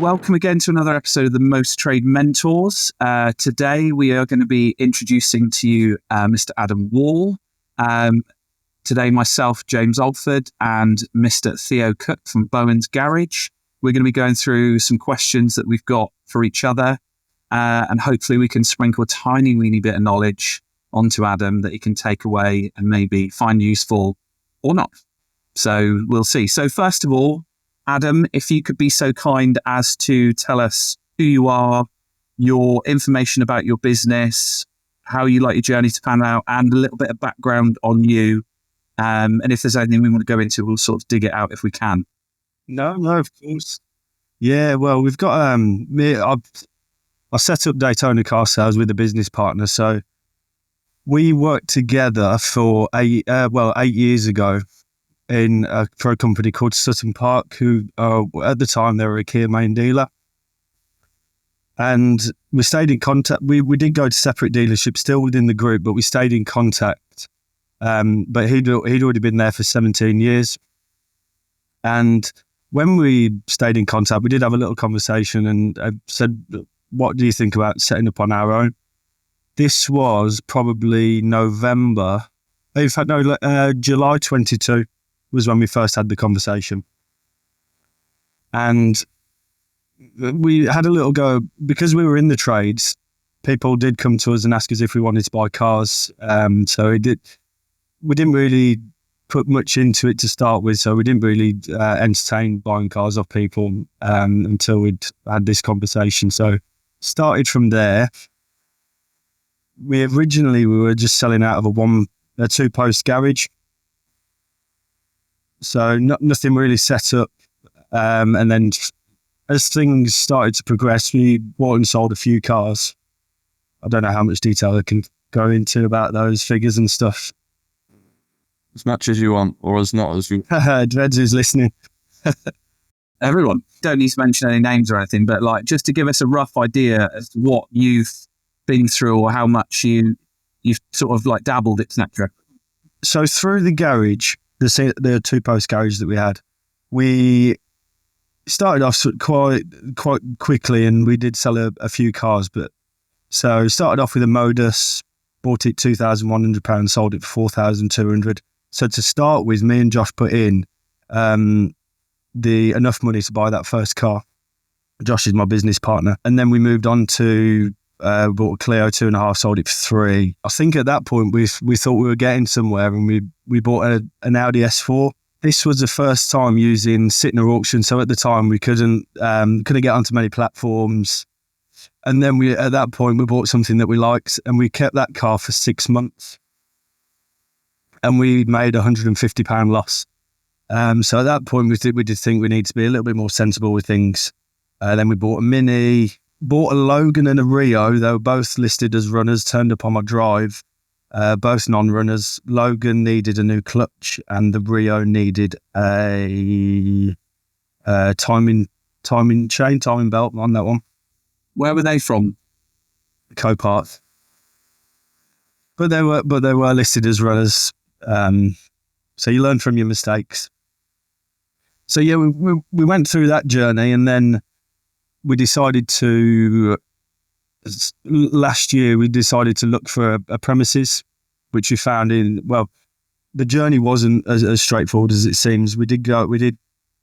welcome again to another episode of the Most Trade Mentors. Today we are going to be introducing to you Mr. Adam Wall. Today myself, James Alford, and Mr. Theo Cook from Bowen's Garage. We're going to be going through some questions that we've got for each other, and hopefully we can sprinkle a tiny weeny bit of knowledge onto Adam that he can take away and maybe find useful or not. So we'll see. So first of all, Adam, if you could be so kind as to tell us who you are, your information about your business, how you like your journey to pan out, and a little bit of background on you. And if there's anything we want to go into, we'll sort of dig it out if we can. No, of course. Yeah, well, we've got, I set up Daytona Car Sales with a business partner. So we worked together for 8 years ago for a company called Sutton Park, who at the time they were a Kia main dealer. And we stayed in contact. We did go to separate dealerships still within the group, but we stayed in contact. But he'd already been there for 17 years. And when we stayed in contact, we did have a little conversation, and I said, what do you think about setting up on our own? This was probably November. In fact, no, July 22 was when we first had the conversation. And we had a little go, because we were in the trades, people did come to us and ask us if we wanted to buy cars. So we didn't really put much into it to start with. So we didn't really entertain buying cars off people until we'd had this conversation. So started from there. We were just selling out of a 2-post garage. So nothing really set up. And then as things started to progress, we bought and sold a few cars. I don't know how much detail I can go into about those figures and stuff. As much as you want, or as not as you Dred's who's listening. Everyone. Don't need to mention any names or anything, but like just to give us a rough idea as to what you've been through or how much you've sort of like dabbled, etc. So through the garage, the 2-post garage that we had, we started off quite quickly, and we did sell a few cars. But so started off with a Modus, bought it £2,100, sold it for £4,200. So to start with, me and Josh put in enough money to buy that first car. Josh is my business partner, and then we moved on to bought a Clio 2.5, sold it for £3,000. I think at that point we thought we were getting somewhere, and we bought an Audi S4. This was the first time using Sytner auction, so at the time we couldn't get onto many platforms. And then at that point we bought something that we liked, and we kept that car for 6 months, and we made £150 loss. So at that point we did think we need to be a little bit more sensible with things. Then we bought a Mini. Bought a Logan and a Rio. They were both listed as runners, turned up on my drive, both non-runners. Logan needed a new clutch, and the Rio needed a timing belt on that one. Where were they from? Copart. But they were listed as runners. So you learn from your mistakes. So yeah, we went through that journey, and then we decided last year we decided to look for a premises, which we found the journey wasn't as straightforward as it seems. We did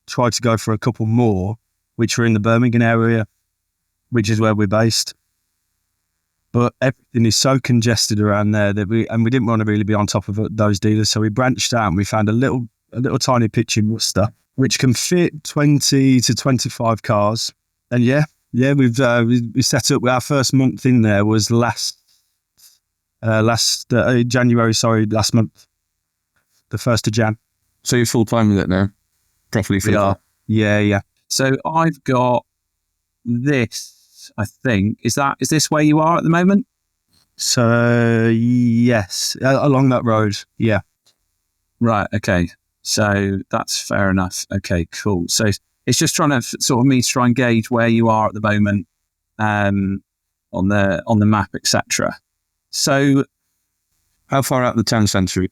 try to go for a couple more, which were in the Birmingham area, which is where we're based. But everything is so congested around there that we didn't want to really be on top of those dealers. So we branched out, and we found a little tiny pitch in Worcester, which can fit 20 to 25 cars. And yeah, we set up. Our first month in there was last January. Sorry, last month, the 1st of Jan. So you're full time with it now, properly full time. Yeah. So I've got this. I think is this where you are at the moment? So yes, along that road. Yeah. Right. Okay. So that's fair enough. Okay. Cool. So it's just trying to sort of try and gauge where you are at the moment, on the map, etc. So, how far out the town centre?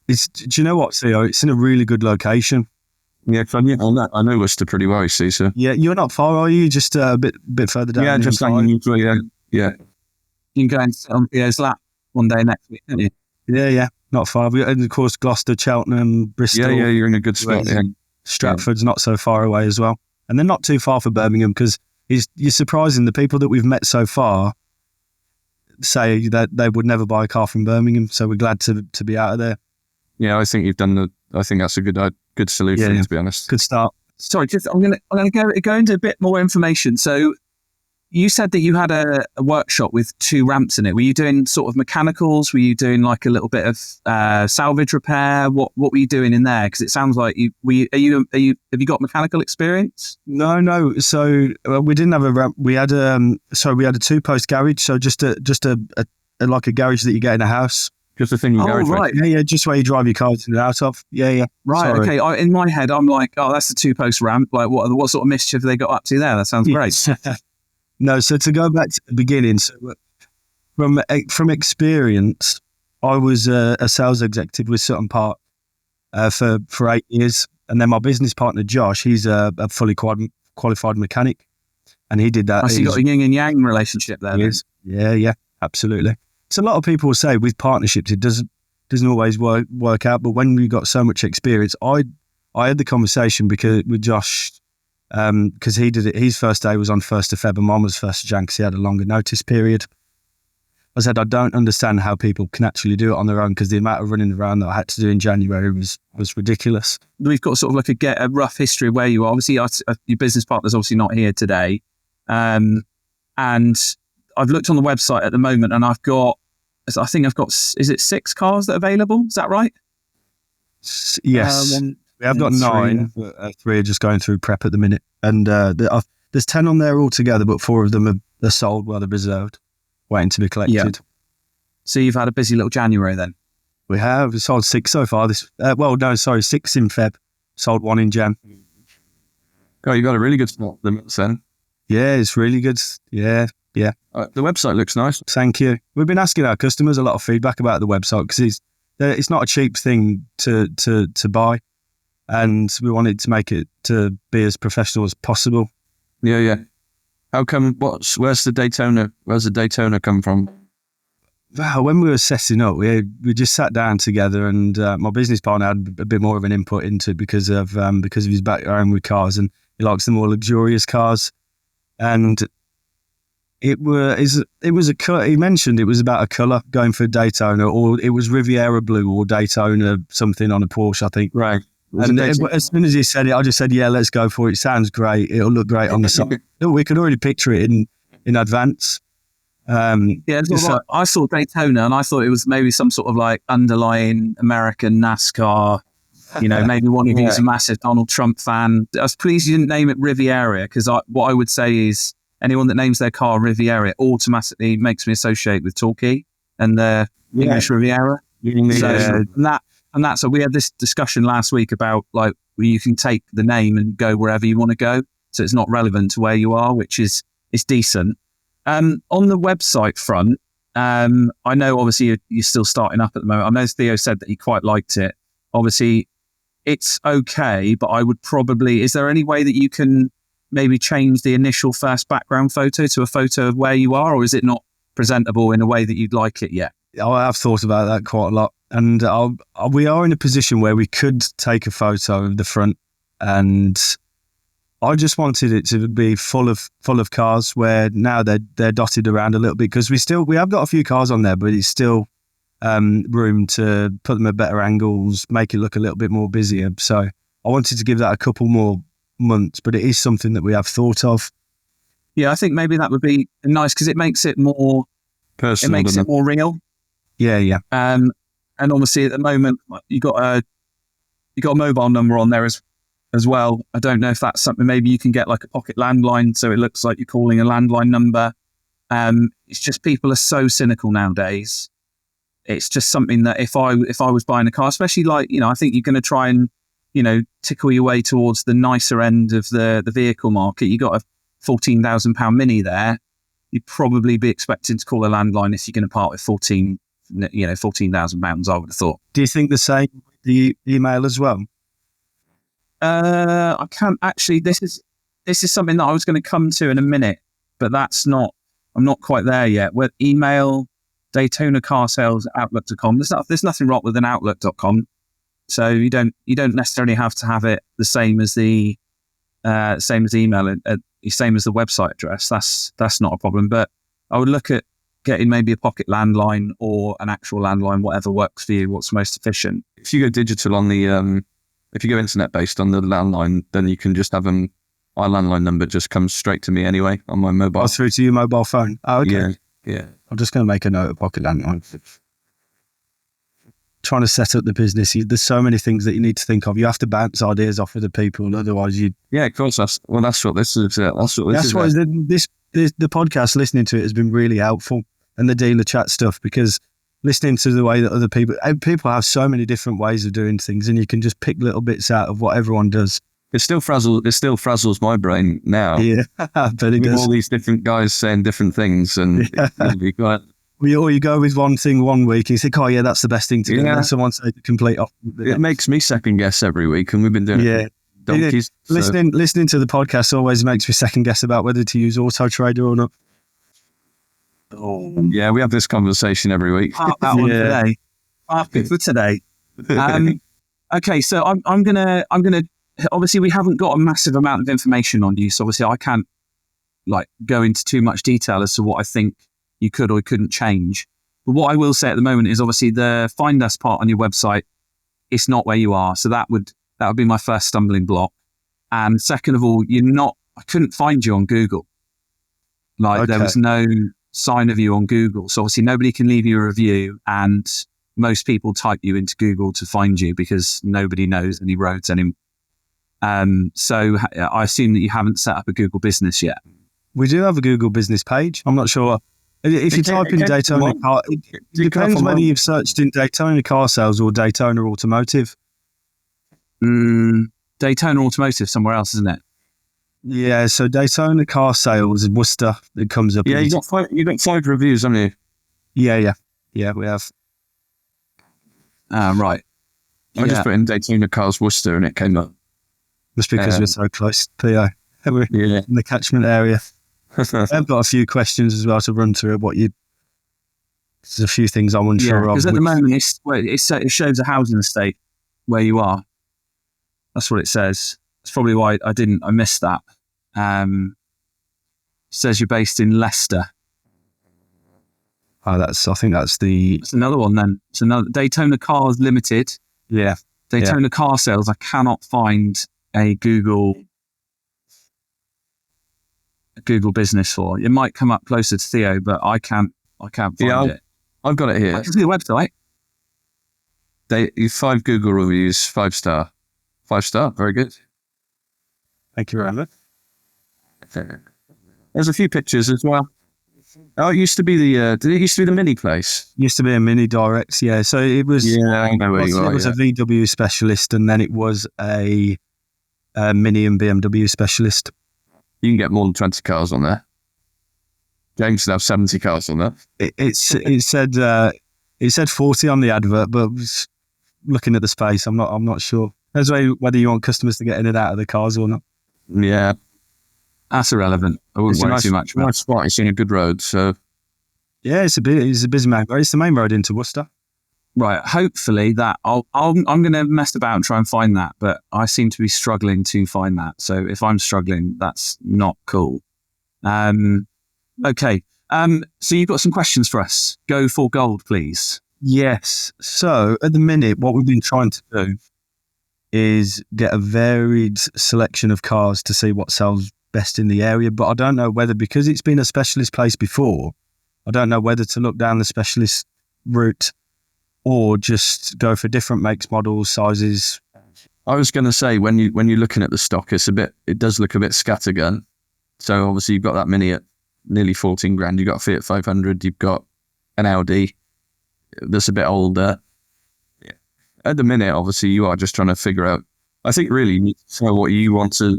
Do you know what, Theo? It's in a really good location. Yeah, 'cause I know Worcester pretty well, you see, so. Yeah, you're not far, are you? Just a bit further down. Yeah, the just M5? like you, yeah. Yeah. You can go and sit on Theo's lap one day next week, can't you? Yeah, not far. And of course, Gloucester, Cheltenham, Bristol. Yeah, you're in a good spot, yeah. Stratford's not so far away as well. And they're not too far for Birmingham, because you're surprising. The people that we've met so far say that they would never buy a car from Birmingham, so we're glad to be out of there. Yeah, I think I think that's a good solution, to be honest. Good start. Sorry, I'm gonna go into a bit more information. So you said that you had a workshop with 2 ramps in it. Were you doing sort of mechanicals? Were you doing like a little bit of salvage repair? What were you doing in there? Because it sounds like have you got mechanical experience? No. So we didn't have a ramp. We had a 2-post garage. So just a like a garage that you get in a house. Just the thing you garage with. Right. Yeah, just where you drive your cars in and out of. Yeah. Right. Sorry. Okay. In my head, I'm like, oh, that's the 2-post ramp. Like, what sort of mischief have they got up to there? That sounds great. No, so to go back to the beginning, so from experience, I was a sales executive with Sutton Park for 8 years, and then my business partner Josh, he's a fully qualified mechanic, and he did that. So you got a yin and yang relationship there. Yeah, absolutely. So a lot of people say with partnerships it doesn't always work out, but when we got so much experience, I had the conversation with Josh. Because he did it, his first day was on 1st of Feb and mine was 1st of Jan because he had a longer notice period. I said, I don't understand how people can actually do it on their own, because the amount of running around that I had to do in January was ridiculous. We've got sort of like a rough history of where you are. Obviously, your business partner's obviously not here today. And I've looked on the website at the moment and is it 6 cars that are available? Is that right? Yes. We have got 9, but 3 are just going through prep at the minute. And there's 10 on there altogether, but 4 of them are sold while they're reserved, waiting to be collected. Yeah. So you've had a busy little January then? We have. We sold 6 so far. 6 in Feb. Sold 1 in Jan. Oh, you got a really good spot limits then. Yeah, it's really good. Yeah. The website looks nice. Thank you. We've been asking our customers a lot of feedback about the website, because it's not a cheap thing to buy. And we wanted to make it to be as professional as possible. Yeah. How come? Where's the Daytona come from? Wow, when we were setting up, we just sat down together, and my business partner had a bit more of an input into it because of his background with cars, and he likes the more luxurious cars. And it was a color. He mentioned it was about a color going for Daytona, or it was Riviera blue or Daytona something on a Porsche, I think. Right. And as soon as he said it, I just said, yeah, let's go for it. It sounds great. It'll look great on the side. We could already picture it in advance. I saw Daytona and I thought it was maybe some sort of like underlying American NASCAR, maybe one of you is a massive Donald Trump fan. I was pleased you didn't name it Riviera, because what I would say is anyone that names their car Riviera automatically makes me associate with Torquay and the English Riviera. So we had this discussion last week about like you can take the name and go wherever you want to go, so it's not relevant to where you are, which is decent. On the website front, I know obviously you're still starting up at the moment. I know Theo said that he quite liked it. Obviously, it's okay, but I would probably. Is there any way that you can maybe change the initial first background photo to a photo of where you are, or is it not presentable in a way that you'd like it yet? I have thought about that quite a lot. And we are in a position where we could take a photo of the front, and I just wanted it to be full of cars, where now they're dotted around a little bit, because we have got a few cars on there, but it's still room to put them at better angles, make it look a little bit more busier. So I wanted to give that a couple more months, but it is something that we have thought of. Yeah, I think maybe that would be nice, because it makes it more personal. It makes it more real. Yeah. And obviously at the moment you got a mobile number on there as well. I don't know if that's something, maybe you can get like a pocket landline so it looks like you're calling a landline number. It's just people are so cynical nowadays. It's just something that if I was buying a car, especially like, I think you're going to try and, tickle your way towards the nicer end of the vehicle market. You got a £14,000 Mini there. You'd probably be expecting to call a landline if you're going to part with £14,000, I would have thought. Do you think the same with the email as well? I can't actually. This is something that I was going to come to in a minute, but I'm not quite there yet. With email Daytona Car Sales Outlook.com. There's nothing wrong with an Outlook.com. So you don't necessarily have to have it the same as the same as email and same as the website address. That's not a problem. But I would look at getting maybe a pocket landline or an actual landline, whatever works for you, what's most efficient. If you go digital on the, if you go internet based on the landline, then you can just have my landline number just comes straight to me anyway on my mobile. Oh, through to your mobile phone. Oh, okay. Yeah. I'm just going to make a note of pocket landline. Trying to set up the business, there's so many things that you need to think of. You have to bounce ideas off of the people, otherwise you. Yeah, of course. That's what this is. That's why the podcast, listening to it, has been really helpful, and the dealer chat stuff, because listening to the way that other people have so many different ways of doing things, and you can just pick little bits out of what everyone does. It still frazzles my brain now. Yeah, but it does. All these different guys saying different things, and you go with one thing one week, and you think, oh yeah, that's the best thing to do. And then someone says the complete opposite. It makes me second guess every week, and we've been doing it for donkeys. Listening to the podcast always makes me second guess about whether to use Auto Trader or not. Oh. Yeah, we have this conversation every week. That one today. Good for today. Okay, so I'm gonna. Obviously, we haven't got a massive amount of information on you, so obviously I can't go into too much detail as to what I think you could or couldn't change. But what I will say at the moment is obviously the Find Us part on your website, it's not where you are. So that would be my first stumbling block. And second of all, I couldn't find you on Google. There was no sign of you on Google. So obviously nobody can leave you a review, and most people type you into Google to find you because nobody knows any roads anymore. So I assume that you haven't set up a Google business yet. We do have a Google business page. I'm not sure. If you type in Daytona Car, it depends whether you've searched in Daytona Car Sales or Daytona Automotive. Daytona Automotive somewhere else, isn't it? Yeah, so Daytona Car Sales in Worcester, it comes up. Yeah, you got 5 reviews, haven't you? Yeah, we have. Right. I just put in Daytona Cars Worcester and it came up. Just because we're so close, Theo. We're in the catchment area. I've got a few questions as well to run through. There's a few things I'm unsure of. Because at the moment it shows a housing estate where you are. That's what it says. That's probably why I missed that. It says you're based in Leicester. I think that's It's another one then. It's another Daytona Cars Limited. Yeah. Daytona Car Sales. I cannot find a Google business for. It might come up closer to Theo, but I can't find it. I've got it here. I can see the website. 5 Google reviews, 5 star. 5 star, very good. Thank you very much. There's a few pictures as well. Oh, it used to be did it used to be the Mini place? Used to be a Mini Direct, yeah. So it was. Yeah, I know where you are. It was a VW specialist, and then it was a Mini and BMW specialist. You can get more than 20 cars on there. James would have 70 cars on there. It said 40 on the advert, but looking at the space, I'm not sure. That's whether you want customers to get in and out of the cars or not. Yeah, that's irrelevant. I wouldn't worry too much about it. Nice spot. It's in a good road, so yeah, it's a busy main road. It's the main road into Worcester. Right. Hopefully that I'm going to mess about and try and find that, but I seem to be struggling to find that. So if I'm struggling, that's not cool. Okay. So you've got some questions for us. Go for gold, please. Yes. So at the minute, what we've been trying to do is get a varied selection of cars to see what sells best in the area. But I don't know whether, because it's been a specialist place before, I don't know whether to look down the specialist route or just go for different makes, models, sizes. I was going to say, when you're looking at the stock, it does look a bit scattergun. So obviously you've got that Mini at nearly 14 grand. You've got a Fiat 500. You've got an Audi that's a bit older. Yeah. At the minute, obviously, you are just trying to figure out. I think really you need to sell what you want to.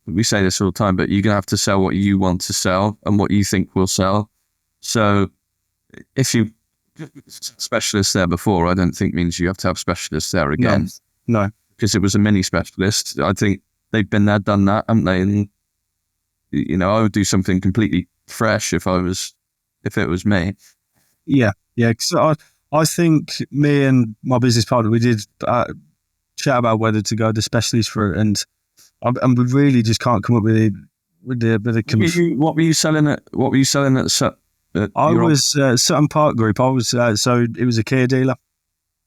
We say this all the time, but you're going to have to sell what you want to sell and what you think will sell. So if you specialists there before, I don't think means you have to have specialists there again. No. because it was a mini specialist. I think they've been there, done that, haven't they? And I would do something completely fresh if it was me. Yeah. So I think me and my business partner, we did chat about whether to go the specialist route, and we really just can't come up with a What were you selling at? I was Sutton Park Group. I was so it was a Kia dealer.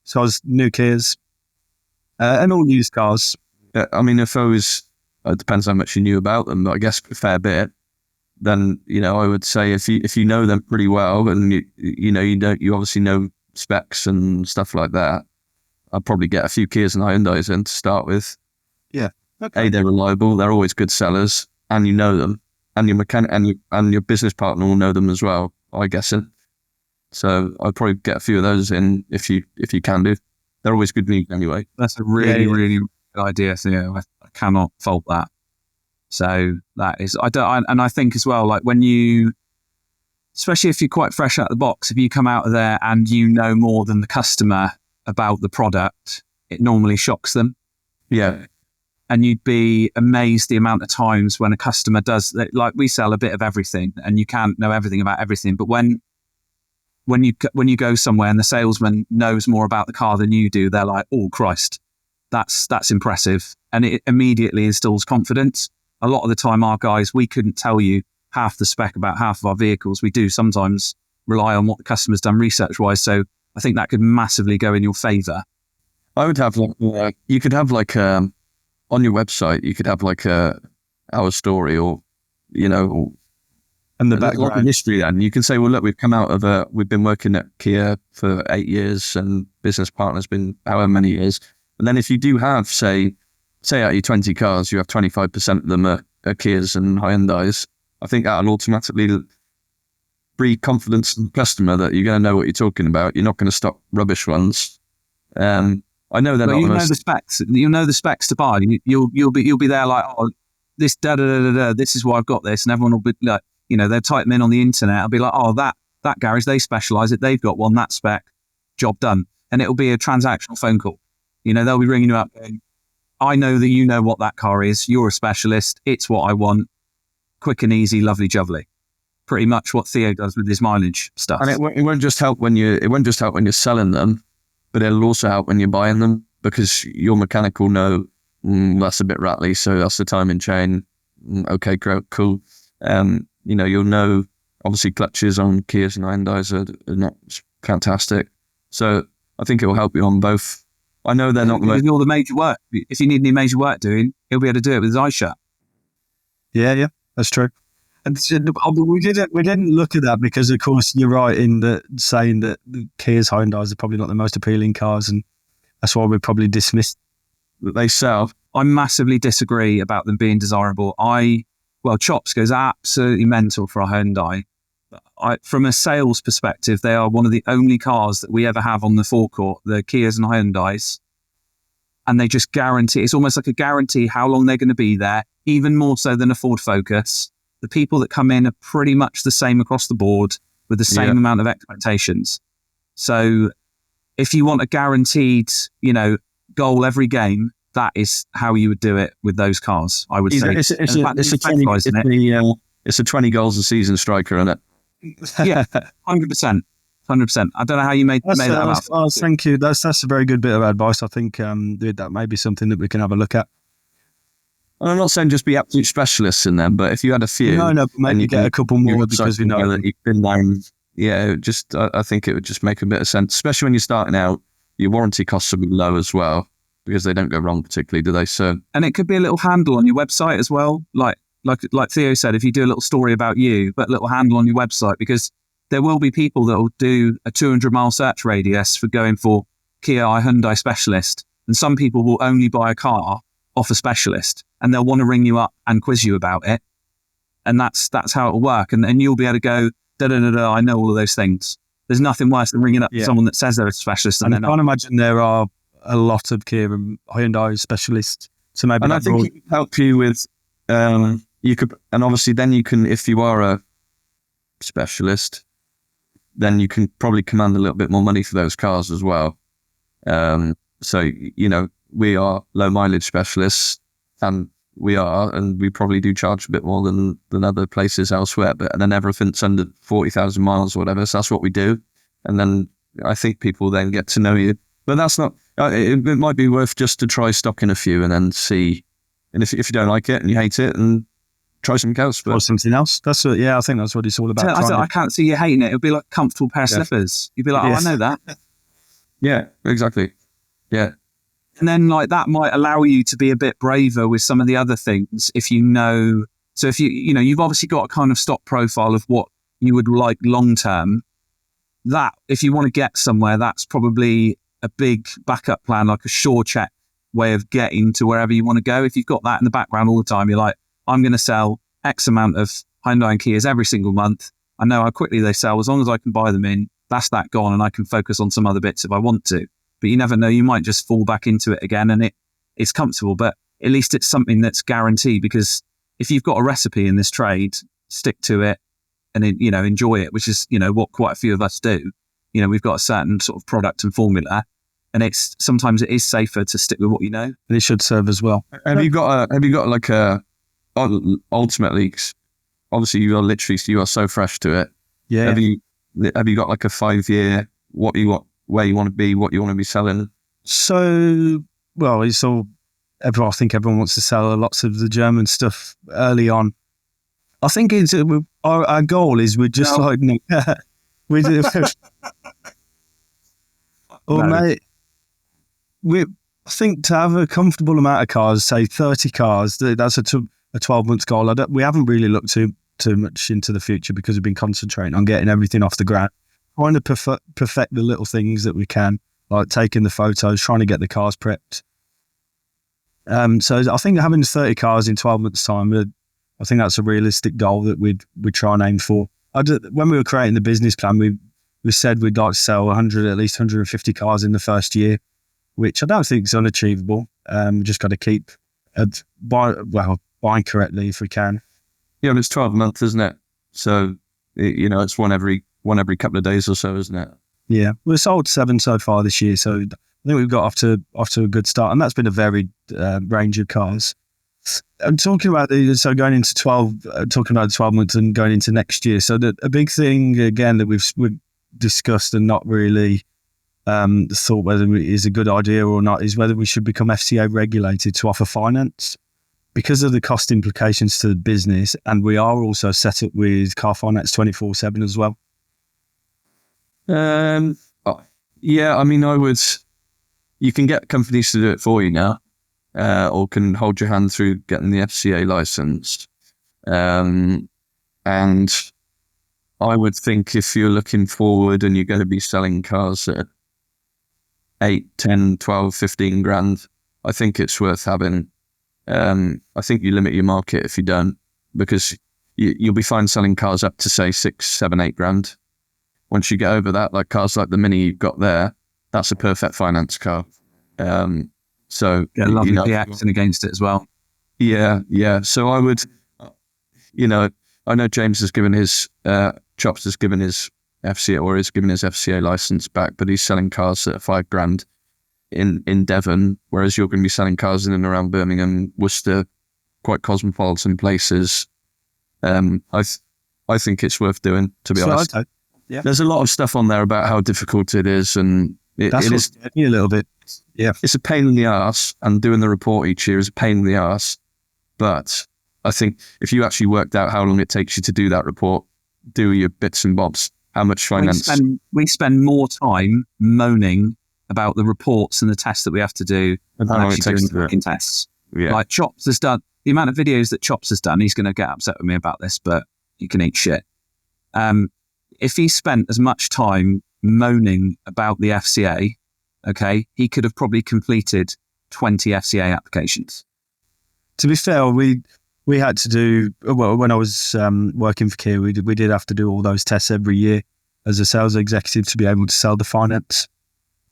So I was new Kias and all used cars. I mean, if I was, it depends how much you knew about them, but I guess a fair bit. Then I would say if you know them pretty well, and you obviously know specs and stuff like that, I'd probably get a few Kias and Hyundais in to start with. Yeah. Okay. They're reliable. They're always good sellers, and you know them, and your mechanic and your business partner will know them as well, I guess. So I'd probably get a few of those in if you can do. They're always good news anyway. That's a really good idea, Theo. I cannot fault that. So that is, and I think as well, like when you, especially if you're quite fresh out of the box, if you come out of there and you know more than the customer about the product, it normally shocks them. Yeah. And you'd be amazed the amount of times when a customer does, like we sell a bit of everything and you can't know everything about everything. But when you go somewhere and the salesman knows more about the car than you do, they're like, oh Christ, that's impressive. And it immediately instills confidence. A lot of the time, our guys, we couldn't tell you half the spec about half of our vehicles. We do sometimes rely on what the customer's done research-wise. So I think that could massively go in your favour. I would have you could have on your website, you could have our story or, and the background history. Then you can say, well, look, we've been working at Kia for 8 years and business partner's been however many years. And then if you do have, say out of your 20 cars, you have 25% of them are Kias and Hyundais, I think that'll automatically breed confidence in the customer that you're going to know what you're talking about. You're not going to stock rubbish ones. I know they're not. You know the specs. You know the specs to buy. You'll be there like, oh, this this is why I've got this, and everyone will be like, they'll type them in on the internet. I'll be like, oh, that garage, they specialise it. They've got one, that spec, job done, and it'll be a transactional phone call. They'll be ringing you up going, I know that you know what that car is. You're a specialist. It's what I want. Quick and easy, lovely jubbly. Pretty much what Theo does with his mileage stuff. And it won't just help when you're selling them, but it'll also help when you're buying them, because your mechanic will know that's a bit rattly, so that's the timing chain. Okay, cool. You'll know obviously clutches on Kias and Hyundais are not fantastic. So I think it will help you on both. I know they're not doing all the major work. If you need any major work doing, he'll be able to do it with his eyes shut. Yeah, that's true. And we didn't look at that because, of course, you're right in saying that the Kias, Hyundais are probably not the most appealing cars, and that's why we probably dismissed that they sell. I massively disagree about them being desirable. Chops goes absolutely mental for a Hyundai. From a sales perspective, they are one of the only cars that we ever have on the forecourt, the Kias and Hyundais. And they just guarantee, it's almost like a guarantee how long they're going to be there, even more so than a Ford Focus. The people that come in are pretty much the same across the board with the same amount of expectations. So if you want a guaranteed, goal every game, that is how you would do it with those cars, I would say. It's a 20 goals a season striker, isn't it? Yeah, 100%. 100%. I don't know how you made that up. Oh, thank you. That's a very good bit of advice. I think that may be something that we can have a look at. And I'm not saying just be absolute specialists in them, but if you had a few, but maybe get a couple more because we know that you've been there. I think it would just make a bit of sense, especially when you're starting out. Your warranty costs will be low as well because they don't go wrong particularly, do they? So, and it could be a little handle on your website as well, like Theo said, if you do a little story about you, but a little handle on your website, because there will be people that will do a 200-mile search radius for going for Kia Hyundai specialist, and some people will only buy a car off a specialist, and they'll want to ring you up and quiz you about it, and that's how it will work, and you'll be able to go I know all of those things. There's nothing worse than ringing up someone that says they're a specialist, and I can't imagine there are a lot of Kia and Hyundai specialists. So maybe, and I think it can help you with. You could, and obviously then you can, if you are a specialist, then you can probably command a little bit more money for those cars as well. So, we are low mileage specialists, and we probably do charge a bit more than other places elsewhere, and then everything's under 40,000 miles or whatever. So that's what we do. And then I think people then get to know you, but that's not, it might be worth just to try stocking a few and then see. And if you don't like it and you hate it, and try something else. Or something else. I think that's what it's all about. I can't see you hating it. It'll be like a comfortable pair of slippers. You'd be like, I know that. Yeah, exactly. Yeah. And then like that might allow you to be a bit braver with some of the other things if you know. So if you've obviously got a kind of stock profile of what you would like long term. That if you want to get somewhere, that's probably a big backup plan, like a sure check way of getting to wherever you want to go. If you've got that in the background all the time, you're like, I'm going to sell X amount of Hyundai and Kias every single month. I know how quickly they sell. As long as I can buy them in, that's that gone, and I can focus on some other bits if I want to. But you never know, you might just fall back into it again, and it's comfortable, but at least it's something that's guaranteed, because if you've got a recipe in this trade, stick to it and enjoy it, which is what quite a few of us do. We've got a certain sort of product and formula, and sometimes it is safer to stick with what you know. And it should serve as well. Have you got like a ultimately, obviously you are so fresh to it. Yeah. Have you got like a 5-year what you want, where you want to be, what you want to be selling? So, well, it's all, I think everyone wants to sell lots of the German stuff early on. I think it's our goal is we're just we do. Mate, I think to have a comfortable amount of cars, say 30 cars, that's a 12-month goal. We haven't really looked too much into the future because we've been concentrating on getting everything off the ground, trying to perfect the little things that we can, like taking the photos, trying to get the cars prepped. So I think having 30 cars in 12 months' time, I think that's a realistic goal that we'd try and aim for. When we were creating the business plan, we said we'd like to sell at least 150 cars in the first year, which I don't think is unachievable. We just got to keep buying correctly if we can. Yeah, but it's 12 months, isn't it? So it's one every couple of days or so, isn't it? Yeah, we've sold 7 so far this year, so I think we've got off to a good start, and that's been a varied range of cars. I'm talking about going into 12 months and going into next year. So a big thing again that we've discussed and not really thought whether it is a good idea or not is whether we should become FCA regulated to offer finance, because of the cost implications to the business, and we are also set up with car finance 24/7 as well. Yeah, I mean, you can get companies to do it for you now, or can hold your hand through getting the FCA licensed. And I would think if you're looking forward and you're going to be selling cars at 8, 10, 12, 15 grand, I think it's worth having. I think you limit your market if you don't, because you'll be fine selling cars up to say 6, 7, 8 grand. Once you get over that, like cars like the Mini you've got there, that's a perfect finance car. So get a lovely PX and against it as well. Yeah. So I would, I know James has given his Chops has given his FCA or is giving his FCA license back, but he's selling cars at 5 grand in Devon, whereas you're going to be selling cars in and around Birmingham, Worcester, quite cosmopolitan places. I think it's worth doing, to be honest. Okay. Yeah. There's a lot of stuff on there about how difficult it is, and it is a little bit. Yeah, it's a pain in the arse, and doing the report each year is a pain in the arse. But I think if you actually worked out how long it takes you to do that report, do your bits and bobs, how much finance. We spend more time moaning about the reports and the tests that we have to do and how long it takes to do it. Tests. Yeah. Like Chops has done, the amount of videos that Chops has done, he's going to get upset with me about this, but you can eat shit. If he spent as much time moaning about the FCA, okay, he could have probably completed 20 FCA applications. To be fair, we had to do, well, when I was working for Kia, we did have to do all those tests every year as a sales executive to be able to sell the finance.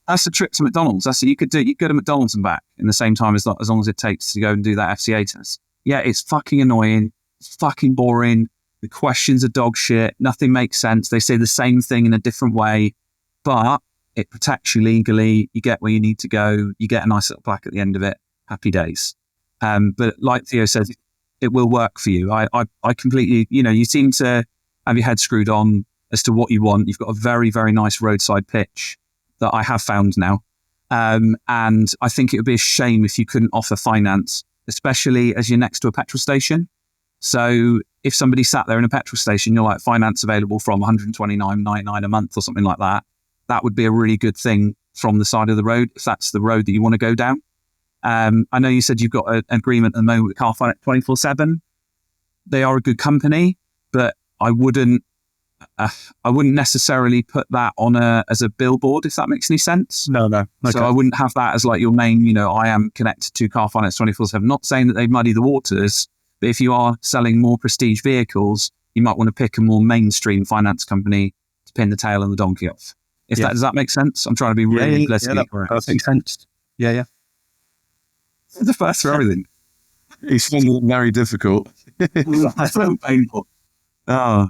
That's the trip to McDonald's. That's it. You could go to McDonald's and back in the same time as long as it takes to go and do that FCA test. Yeah, it's fucking annoying. It's fucking boring. The questions are dog shit. Nothing makes sense. They say the same thing in a different way. But It protects you legally. You get where you need to go. You get a nice little plaque at the end of it. Happy days. But like Theo says, it will work for you. I completely, you seem to have your head screwed on as to what you want. You've got a very, very nice roadside pitch that I have found now. And I think it would be a shame if you couldn't offer finance, especially as you're next to a petrol station. So if somebody sat there in a petrol station, you're like, finance available from $129.99 a month or something like that. That would be a really good thing from the side of the road, if that's the road that you want to go down. I know you said you've got an agreement at the moment with Car Finance 24/7. They are a good company, but I wouldn't necessarily put that on as a billboard, if that makes any sense. No. Okay. So I wouldn't have that as like your main, I am connected to Car Finance 24/7. Not saying that they muddy the waters, but if you are selling more prestige vehicles, you might want to pick a more mainstream finance company to pin the tail and the donkey off. Does that make sense? I'm trying to be really politically correct. That makes sense. Yeah. The first for everything. He's finding it very difficult. That's so painful. Oh.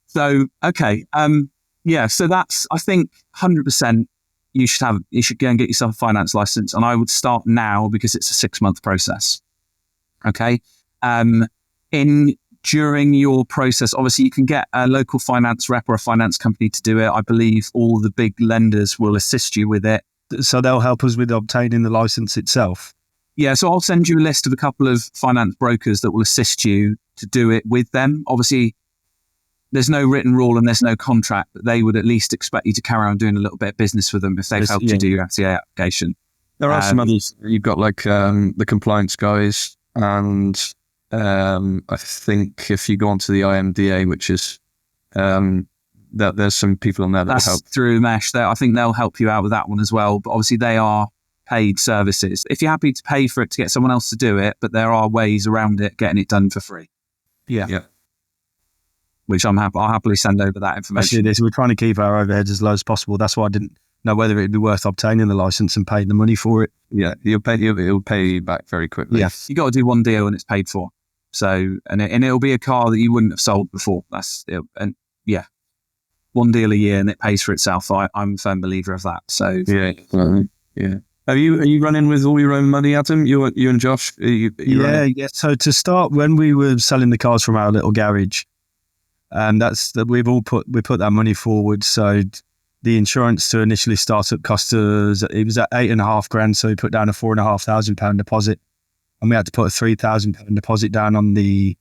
So, okay. So that's, I think 100% you should go and get yourself a finance license. And I would start now because it's a 6-month process. Okay. During your process, obviously you can get a local finance rep or a finance company to do it. I believe all the big lenders will assist you with it. So they'll help us with obtaining the license itself. Yeah, so I'll send you a list of a couple of finance brokers that will assist you to do it with them. Obviously, there's no written rule and there's no contract, but they would at least expect you to carry on doing a little bit of business with them if they've helped you do your FCA application. There are some others. You've got like the compliance guys, and I think if you go onto the IMDA, which is that there's some people on there that will help. Through Mesh. I think they'll help you out with that one as well. But obviously they are paid services. If you're happy to pay for it to get someone else to do it, but there are ways around it, getting it done for free. Yeah. Which I'll happily send over that information. Actually, we're trying to keep our overheads as low as possible. That's why I didn't know whether it'd be worth obtaining the license and paying the money for it. Yeah, he'll pay you back very quickly. Yeah. You got to do one deal and it's paid for. So, and it'll be a car that you wouldn't have sold before. One deal a year and it pays for itself. I'm a firm believer of that. So yeah. Are you running with all your own money, Adam? You and Josh? Yeah. So to start, when we were selling the cars from our little garage, we put that money forward. So the insurance to initially start up cost us, it was at $8,500. So we put down a £4,500 deposit, and we had to put a £3,000 deposit down on the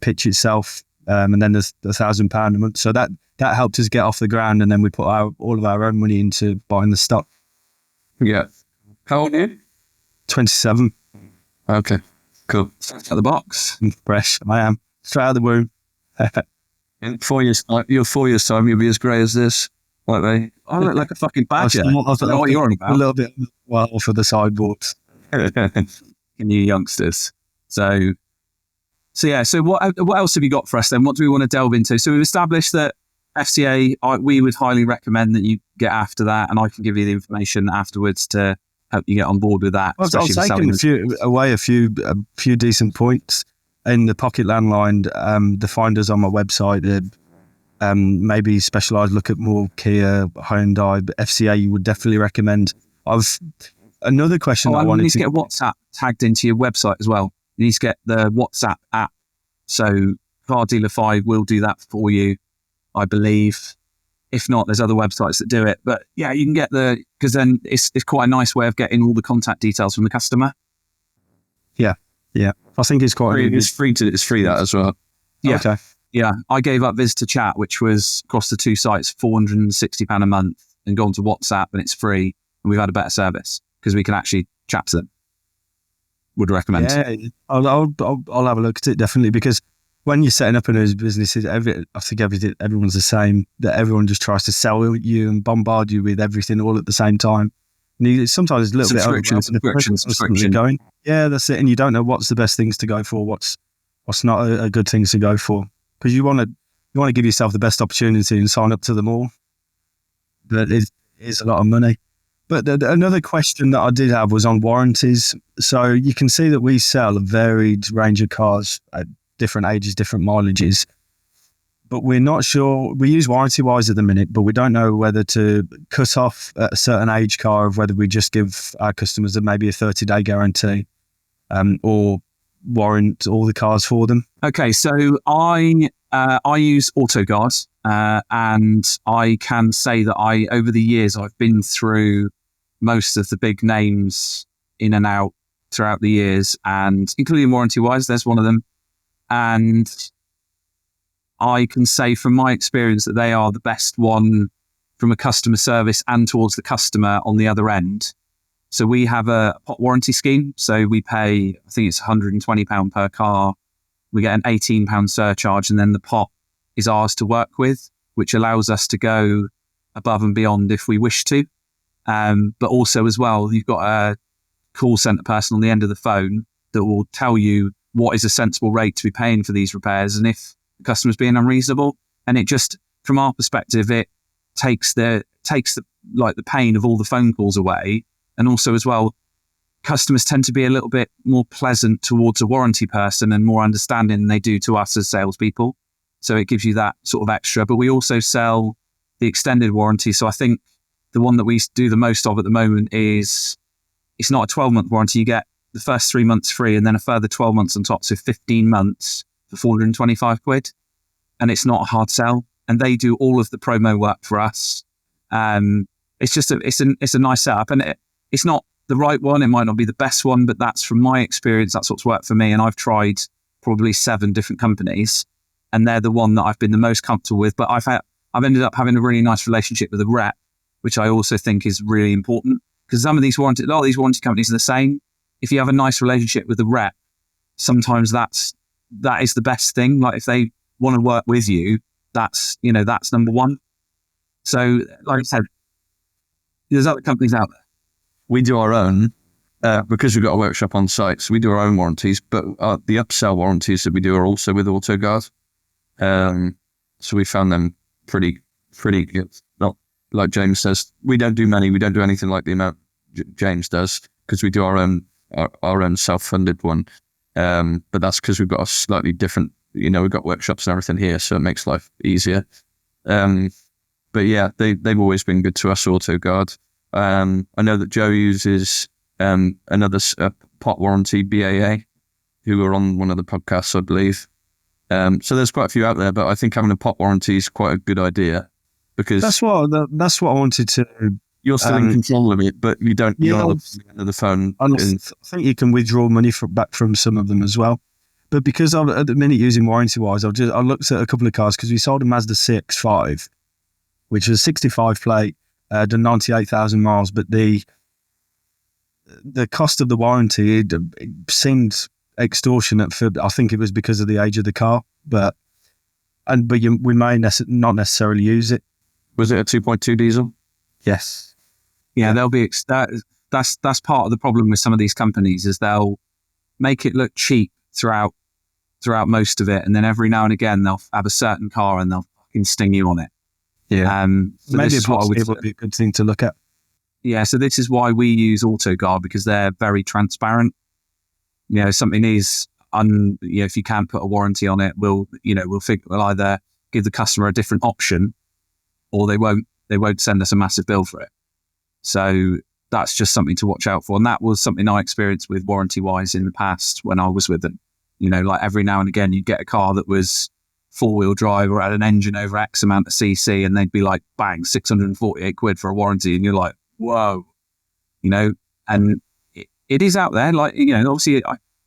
pitch itself. And then there's £1,000 a month. So that helped us get off the ground. And then we put all of our own money into buying the stock. Yeah. How old are you? 27. Okay. Cool. out of the box. Fresh. I am. Straight out of the womb. In 4 years' time, you'll be as grey as this, won't they? I look like a fucking badger. I don't know what you're on about. A little bit for the sideboards. You youngsters. So what else have you got for us then? What do we want to delve into? So we've established that FCA, we would highly recommend that you get after that, and I can give you the information afterwards to help you get on board with that. Well, I've taken a few decent points in the pocket landline. The finders on my website, maybe Specialized, look at more Kia, Hyundai, but FCA you would definitely recommend. Another question I wanted to get WhatsApp tagged into your website as well. You need to get the WhatsApp app. So Car Dealer 5 will do that for you, I believe. If not, there's other websites that do it. But yeah, you can get because then it's quite a nice way of getting all the contact details from the customer. Yeah. I think it's quite free. It's free that as well. Yeah. Okay. Yeah. I gave up Visitor Chat, which was across the two sites, £460 a month, and gone to WhatsApp, and it's free. And we've had a better service because we can actually chat to them. Would recommend. Yeah, I'll have a look at it definitely, because when you're setting up a new business, I think everyone's the same. That everyone just tries to sell you and bombard you with everything all at the same time. And sometimes it's a little bit subscription. Going. Yeah, that's it. And you don't know what's the best things to go for, what's not a good things to go for, because you want to give yourself the best opportunity and sign up to them all. But it is a lot of money. But another question that I did have was on warranties. So you can see that we sell a varied range of cars at different ages, different mileages. but we're not sure. We use Warranty-Wise at the minute, but we don't know whether to cut off at a certain age car, of whether we just give our customers maybe a 30-day guarantee, or warrant all the cars for them. Okay, so I use AutoGuard, and I can say that over the years I've been through most of the big names in and out throughout the years, and including Warranty-Wise, there's one of them. And I can say from my experience that they are the best one from a customer service and towards the customer on the other end. So we have a pot warranty scheme. So we pay, I think it's £120 per car. We get an £18 surcharge, and then the pot is ours to work with, which allows us to go above and beyond if we wish to. But also as well, you've got a call centre person on the end of the phone that will tell you what is a sensible rate to be paying for these repairs, and if the customer's being unreasonable. And it just, from our perspective, it takes the pain of all the phone calls away. And also as well, customers tend to be a little bit more pleasant towards a warranty person and more understanding than they do to us as salespeople. So it gives you that sort of extra. But we also sell the extended warranty. So I think the one that we do the most of at the moment is, it's not a 12-month warranty. You get the first 3 months free and then a further 12 months on top. So 15 months for 425 quid. And it's not a hard sell. And they do all of the promo work for us. It's just it's a nice setup. And it's not the right one. It might not be the best one, but that's from my experience, that's what's worked for me. And I've tried probably 7 different companies, and they're the one that I've been the most comfortable with. But I've ended up having a really nice relationship with a rep, which I also think is really important, because a lot of these warranty companies are the same. If you have a nice relationship with the rep, sometimes that is the best thing. Like if they want to work with you, that's number one. So like I said, there's other companies out there. We do our own, because we've got a workshop on site, so we do our own warranties, but the upsell warranties that we do are also with AutoGuard. So we found them pretty good. Not like James says, we don't do anything like the amount James does, because we do our own self-funded one. But that's because we've got a slightly different, we've got workshops and everything here, so it makes life easier. But yeah, they've always been good to us, AutoGuard. I know that Joe uses another pot warranty, BAA, who are on one of the podcasts, I believe. So there's quite a few out there, but I think having a pot warranty is quite a good idea, because that's what I wanted to. You're still in control of it, but you don't. Yeah, you're on the end of the phone. I think you can withdraw money back from some of them as well. But because I'm at the minute using Warranty-Wise, I looked at a couple of cars, because we sold a Mazda 6.5, which was a 65 plate. Done 98,000 miles, but the cost of the warranty it seemed extortionate. I think it was because of the age of the car, but we may not necessarily use it. Was it a 2.2 diesel? Yes. Yeah, they'll be that's part of the problem with some of these companies, is they'll make it look cheap throughout most of it, and then every now and again they'll have a certain car and they'll fucking sting you on it. Yeah, so maybe it would be a good thing to look at. Yeah, so this is why we use AutoGuard, because they're very transparent. Something is if you can't put a warranty on it, we'll either give the customer a different option, or they won't send us a massive bill for it. So that's just something to watch out for. And that was something I experienced with Warranty-Wise in the past when I was with them. Like every now and again you'd get a car that was 4-wheel drive or had an engine over X amount of cc, and they'd be like, bang, 648 quid for a warranty. And you're like, whoa, and it is out there. Like, obviously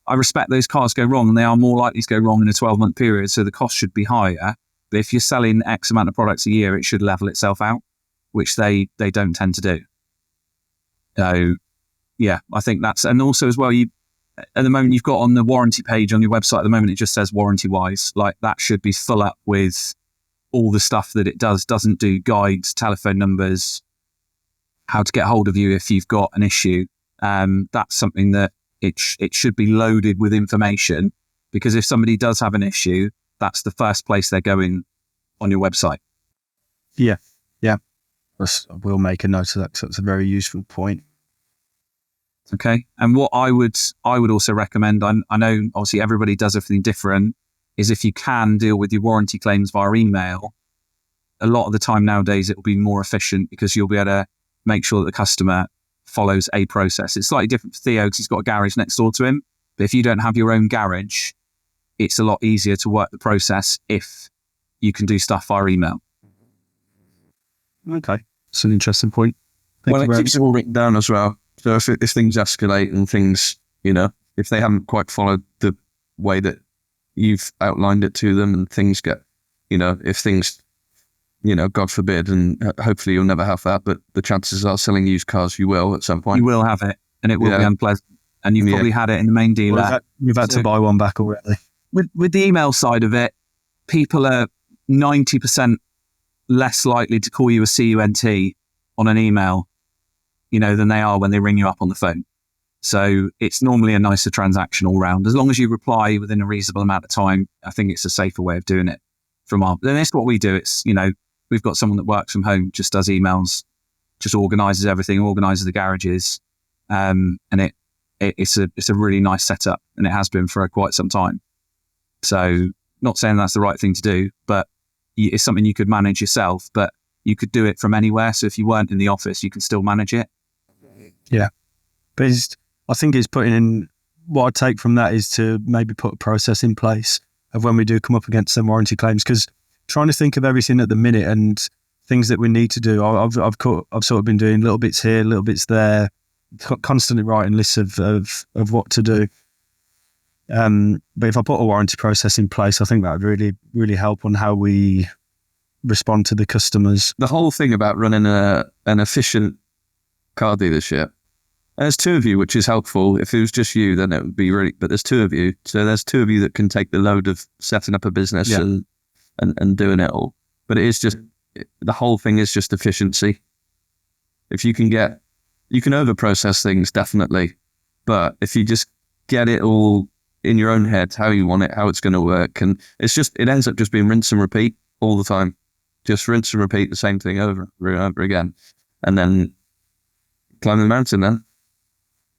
I respect those cars go wrong, and they are more likely to go wrong in a 12-month period. So the cost should be higher. But if you're selling X amount of products a year, it should level itself out, which they don't tend to do. So yeah, I think that's, and also as well, at the moment you've got on the warranty page on your website at the moment, it just says Warranty-Wise. Like that should be full up with all the stuff that it doesn't do, guides, telephone numbers, how to get hold of you if you've got an issue. That's something that it should be loaded with information, because if somebody does have an issue, that's the first place they're going on your website. Yeah. We'll make a note of that, because that's a very useful point. Okay. And what I would also recommend, I know obviously everybody does everything different, is if you can deal with your warranty claims via email, a lot of the time nowadays it will be more efficient because you'll be able to make sure that the customer follows a process. It's slightly different for Theo because he's got a garage next door to him. But if you don't have your own garage, it's a lot easier to work the process if you can do stuff via email. Okay. It's an interesting point. Well, it keeps it all written down as well. So if things escalate and things, if they haven't quite followed the way that you've outlined it to them and things get, if things, God forbid, and hopefully you'll never have that, but the chances are selling used cars, you will at some point. You will have it and it will be unpleasant. And you've probably had it in the main dealer. Well, you've had to buy one back already. With the email side of it, people are 90% less likely to call you a CUNT on an email, than they are when they ring you up on the phone. So it's normally a nicer transaction all round. As long as you reply within a reasonable amount of time, I think it's a safer way of doing it then that's what we do. It's, we've got someone that works from home, just does emails, just organises everything, organises the garages. And it's a really nice setup, and it has been for quite some time. So not saying that's the right thing to do, but it's something you could manage yourself, but you could do it from anywhere. So if you weren't in the office, you can still manage it. Yeah. But I think it's putting in, what I take from that is to maybe put a process in place of when we do come up against some warranty claims, because trying to think of everything at the minute and things that we need to do, I've sort of been doing little bits here, little bits there, constantly writing lists of what to do. But if I put a warranty process in place, I think that would really, really help on how we respond to the customers. The whole thing about running an efficient car dealership, and there's two of you, which is helpful. If it was just you, then it would be really, but there's two of you. So there's two of you that can take the load of setting up a business and doing it all. But it is just, the whole thing is just efficiency. If you can over process things, definitely. But if you just get it all in your own head, how you want it, how it's going to work. And it ends up just being rinse and repeat all the time. Just rinse and repeat the same thing over and over again. And then climb the mountain then.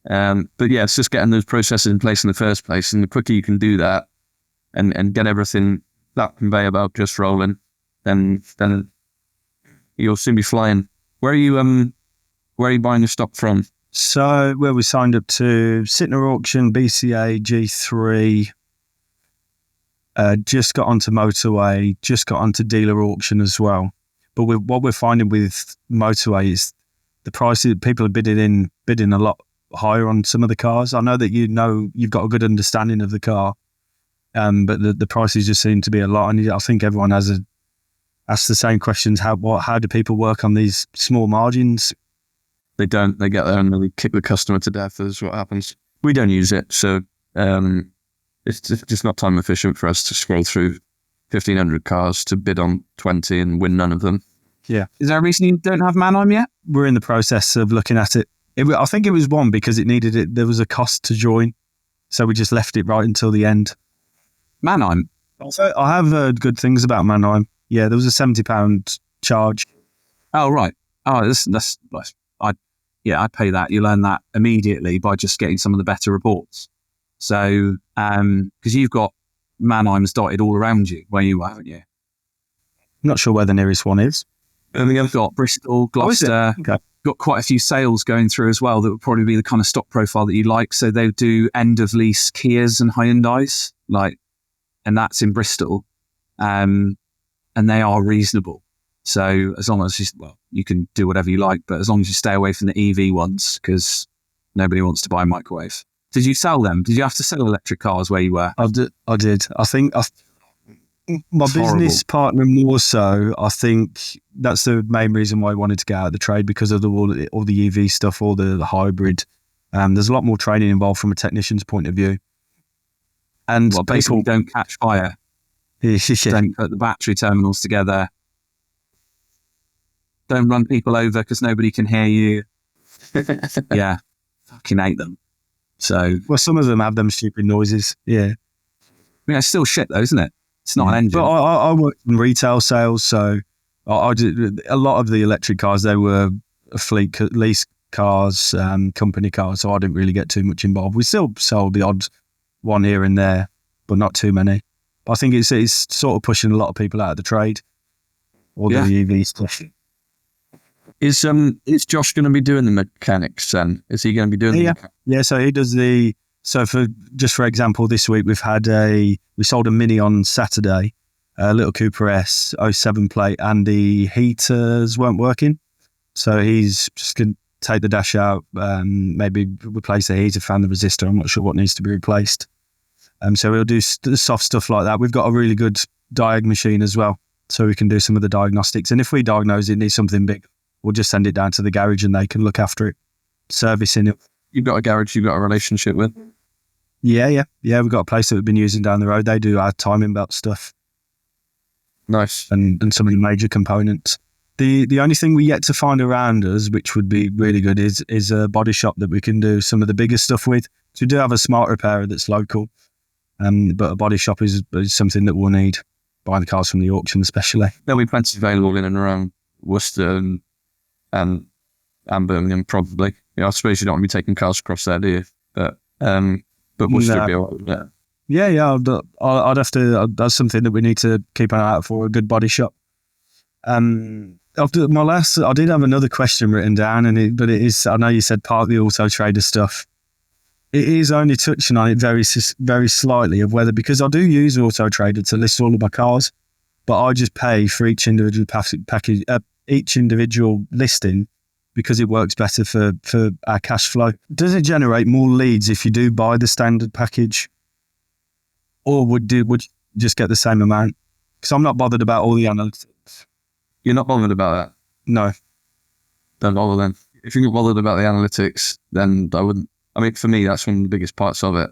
But yeah, it's just getting those processes in place in the first place. And the quicker you can do that and get everything, that conveyor belt just rolling, then you'll soon be flying. Where are you buying your stock from? So where we signed up to Sytner Auction, BCA, G3, just got onto Motorway, just got onto Dealer Auction as well. But what we're finding with Motorway is the prices, people are bidding a lot higher on some of the cars. I know that you've got a good understanding of the car, but the prices just seem to be a lot. And I think everyone asks the same questions. How do people work on these small margins? They don't. They get there and they kick the customer to death. Is what happens. We don't use it, so it's just not time efficient for us to scroll through 1,500 cars to bid on 20 and win none of them. Yeah. Is there a reason you don't have Manheim yet? We're in the process of looking at it. I think it was one because it needed it. There was a cost to join, so we just left it right until the end. Manheim. I have heard good things about Manheim. Yeah, there was a £70 charge. Oh right. Oh, I'd pay that. You learn that immediately by just getting some of the better reports. So, because you've got Manheims dotted all around you where you are, haven't you? I'm not sure where the nearest one is. You've got Bristol, Gloucester. Okay. Got quite a few sales going through as well that would probably be the kind of stock profile that you like. So they do end of lease Kias and Hyundais, and that's in Bristol, and they are reasonable. So as long as you can do whatever you like, but as long as you stay away from the EV ones, because nobody wants to buy a microwave. Did you sell them? Did you have to sell electric cars where you were? I did. I think my business partner more so. I think that's the main reason why I wanted to get out of the trade, because of all the EV stuff, all the hybrid. There's a lot more training involved from a technician's point of view. And people don't catch fire. Don't put the battery terminals together. Don't run people over because nobody can hear you. Yeah, fucking hate them. So, well, some of them have them stupid noises. Yeah, it's still shit though, isn't it? It's not an engine. But I worked in retail sales, so I did a lot of the electric cars. They were fleet lease cars, company cars, so I didn't really get too much involved. We still sold the odd one here and there, but not too many. But I think it's sort of pushing a lot of people out of the trade, or the EV stuff. Is Josh going to be doing the mechanics then? Is he going to be doing the mechanics? Yeah, so he does for example, this week we sold a Mini on Saturday, a little Cooper S 07 plate, and the heaters weren't working. So he's just going to take the dash out, maybe replace the heater, fan the resistor. I'm not sure what needs to be replaced. So we'll do soft stuff like that. We've got a really good diag machine as well, so we can do some of the diagnostics. And if we diagnose it needs something big, we'll just send it down to the garage and they can look after it, servicing it. You've got a garage you've got a relationship with? Yeah. We've got a place that we've been using down the road. They do our timing belt stuff. Nice. And some of the major components. The only thing we yet to find around us, which would be really good, is a body shop that we can do some of the bigger stuff with. So we do have a smart repairer that's local, but a body shop is something that we'll need, buying the cars from the auction especially. There'll be plenty available in and around Worcester and Birmingham probably. I suppose you don't want to be taking cars across there, do you? But Worcester would be all right. Yeah. I'd have to. That's something that we need to keep an eye out for, a good body shop. After I did have another question written down, but it is. I know you said part of the Auto Trader stuff. It is only touching on it very, very slightly of whether, because I do use Auto Trader to list all of my cars, but I just pay for each individual package, each individual listing, because it works better for our cash flow. Does it generate more leads if you do buy the standard package, or would you just get the same amount? Because I'm not bothered about all the analytics. You're not bothered about that? No. Don't bother then. If you're not bothered about the analytics, then I wouldn't. I mean, for me, that's one of the biggest parts of it.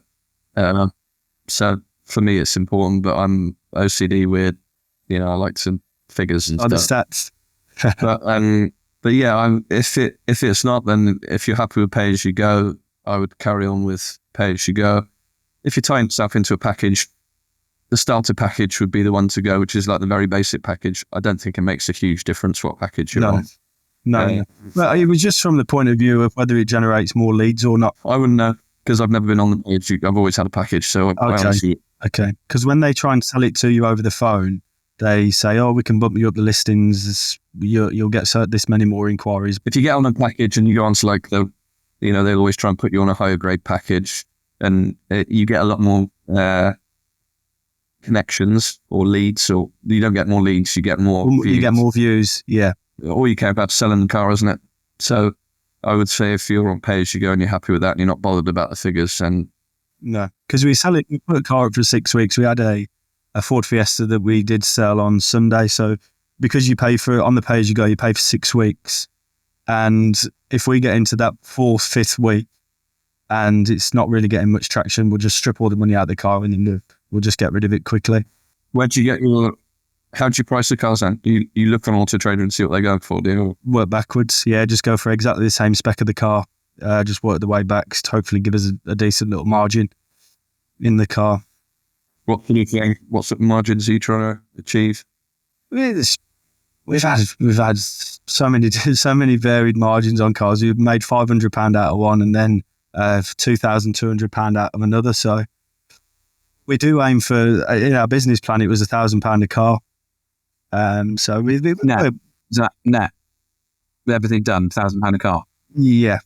So for me, it's important, but I'm OCD weird. I like some figures and Other stuff. stats. But yeah, if it's not, then if you're happy with pay as you go, I would carry on with pay as you go. If you're tying stuff into a package, the starter package would be the one to go, which is like the very basic package. I don't think it makes a huge difference what package you're on. No. Well, it was just from the point of view of whether it generates more leads or not. I wouldn't know, because I've never been on the page. I've always had a package, so I honestly... Okay, because when they try and sell it to you over the phone, they say, "Oh, we can bump you up the listings. You'll get this many more inquiries." If you get on a package and you go on to like they'll always try and put you on a higher grade package, and you get a lot more connections or leads, or you don't get more leads, you get more views. You get more views, yeah. All you care about is selling the car, isn't it? So I would say if you're on pay as you go and you're happy with that and you're not bothered about the figures, and no, because we put a car up for 6 weeks. We had a Ford Fiesta that we did sell on Sunday. So because you pay for it on the pay as you go, you pay for 6 weeks. And if we get into that 4th, 5th week and it's not really getting much traction, we'll just strip all the money out of the car and then we'll just get rid of it quickly. How do you price the cars then? You look on Auto Trader and see what they're going for, do you? Work backwards, yeah. Just go for exactly the same spec of the car. Just work the way back to hopefully give us a decent little margin in the car. What can you think? What sort of margins are you trying to achieve? We've had so many varied margins on cars. We've made £500 out of one and then £2,200 out of another. So we do aim for, in our business plan, it was £1,000 a car. So we net. Is that net? With everything done, £1,000 a car. Yeah.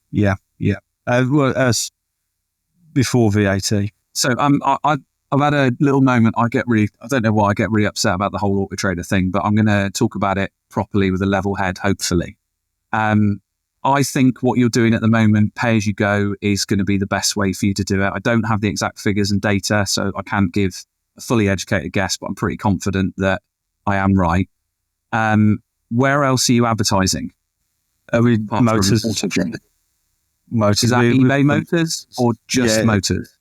Before VAT. So I've had a little moment. I don't know why I get really upset about the whole Auto Trader thing, but I'm going to talk about it properly with a level head, hopefully. I think what you're doing at the moment, pay as you go, is going to be the best way for you to do it. I don't have the exact figures and data, so I can't give a fully educated guess, but I'm pretty confident that I am right. Where else are you advertising? Motors. Motors. Is that eBay Motors or just Motors?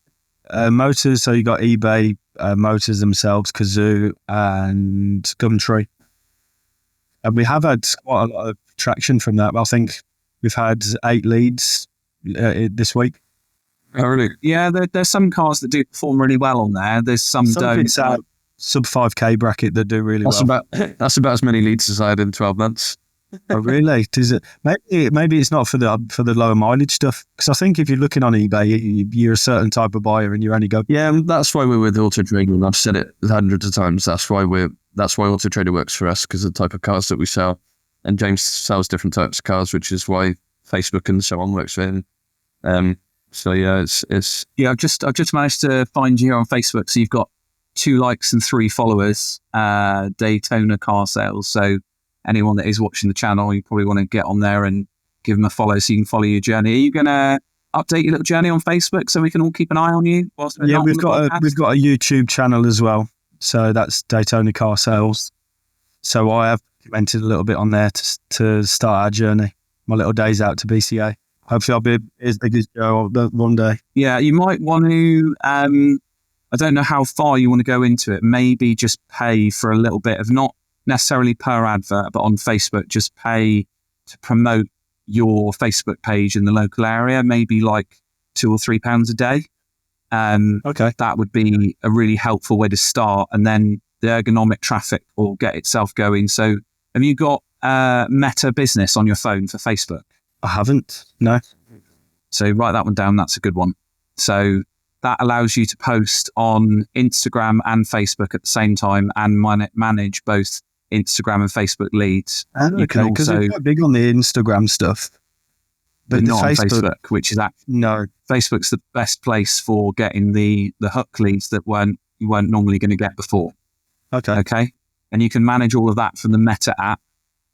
Motors, so you got eBay, Motors themselves, Kazoo and Gumtree. And we have had quite a lot of traction from that. I think we've had 8 leads this week. Oh, really? Yeah, there's some cars that do perform really well on there. There's some don't. Sub 5k bracket that do really well. That's about as many leads as I had in 12 months. Oh, really? Does it? Maybe it's not for the lower mileage stuff. Because I think if you're looking on eBay, you're a certain type of buyer, and you only go. Yeah, that's why we're with Auto Trader, and I've said it hundreds of times. That's why Auto Trader works for us, because of the type of cars that we sell. And James sells different types of cars, which is why Facebook and so on works for him. So yeah, it's Yeah, I've just managed to find you here on Facebook. So you've got 2 likes and 3 followers. Daytona Car Sales. So anyone that is watching the channel, you probably want to get on there and give them a follow so you can follow your journey. Are you going to update your little journey on Facebook so we can all keep an eye on you? Yeah, we've got a YouTube channel as well. So that's Daytona Car Sales. So I have documented a little bit on there to start our journey. My little days out to BCA. Hopefully I'll be as big as Joe one day. Yeah, you might want to, I don't know how far you want to go into it. Maybe just pay for a little bit of, not necessarily per advert, but on Facebook, just pay to promote your Facebook page in the local area, maybe like £2 or £3 a day. Okay. That would be a really helpful way to start. And then the ergonomic traffic will get itself going. So have you got Meta Business on your phone for Facebook? I haven't, no. So write that one down. That's a good one. So that allows you to post on Instagram and Facebook at the same time and manage both Instagram and Facebook leads. Okay, because we're quite big on the Instagram stuff. But not on Facebook, which is no. Facebook's the best place for getting the hook leads that you weren't normally going to get before. Okay. And you can manage all of that from the Meta app.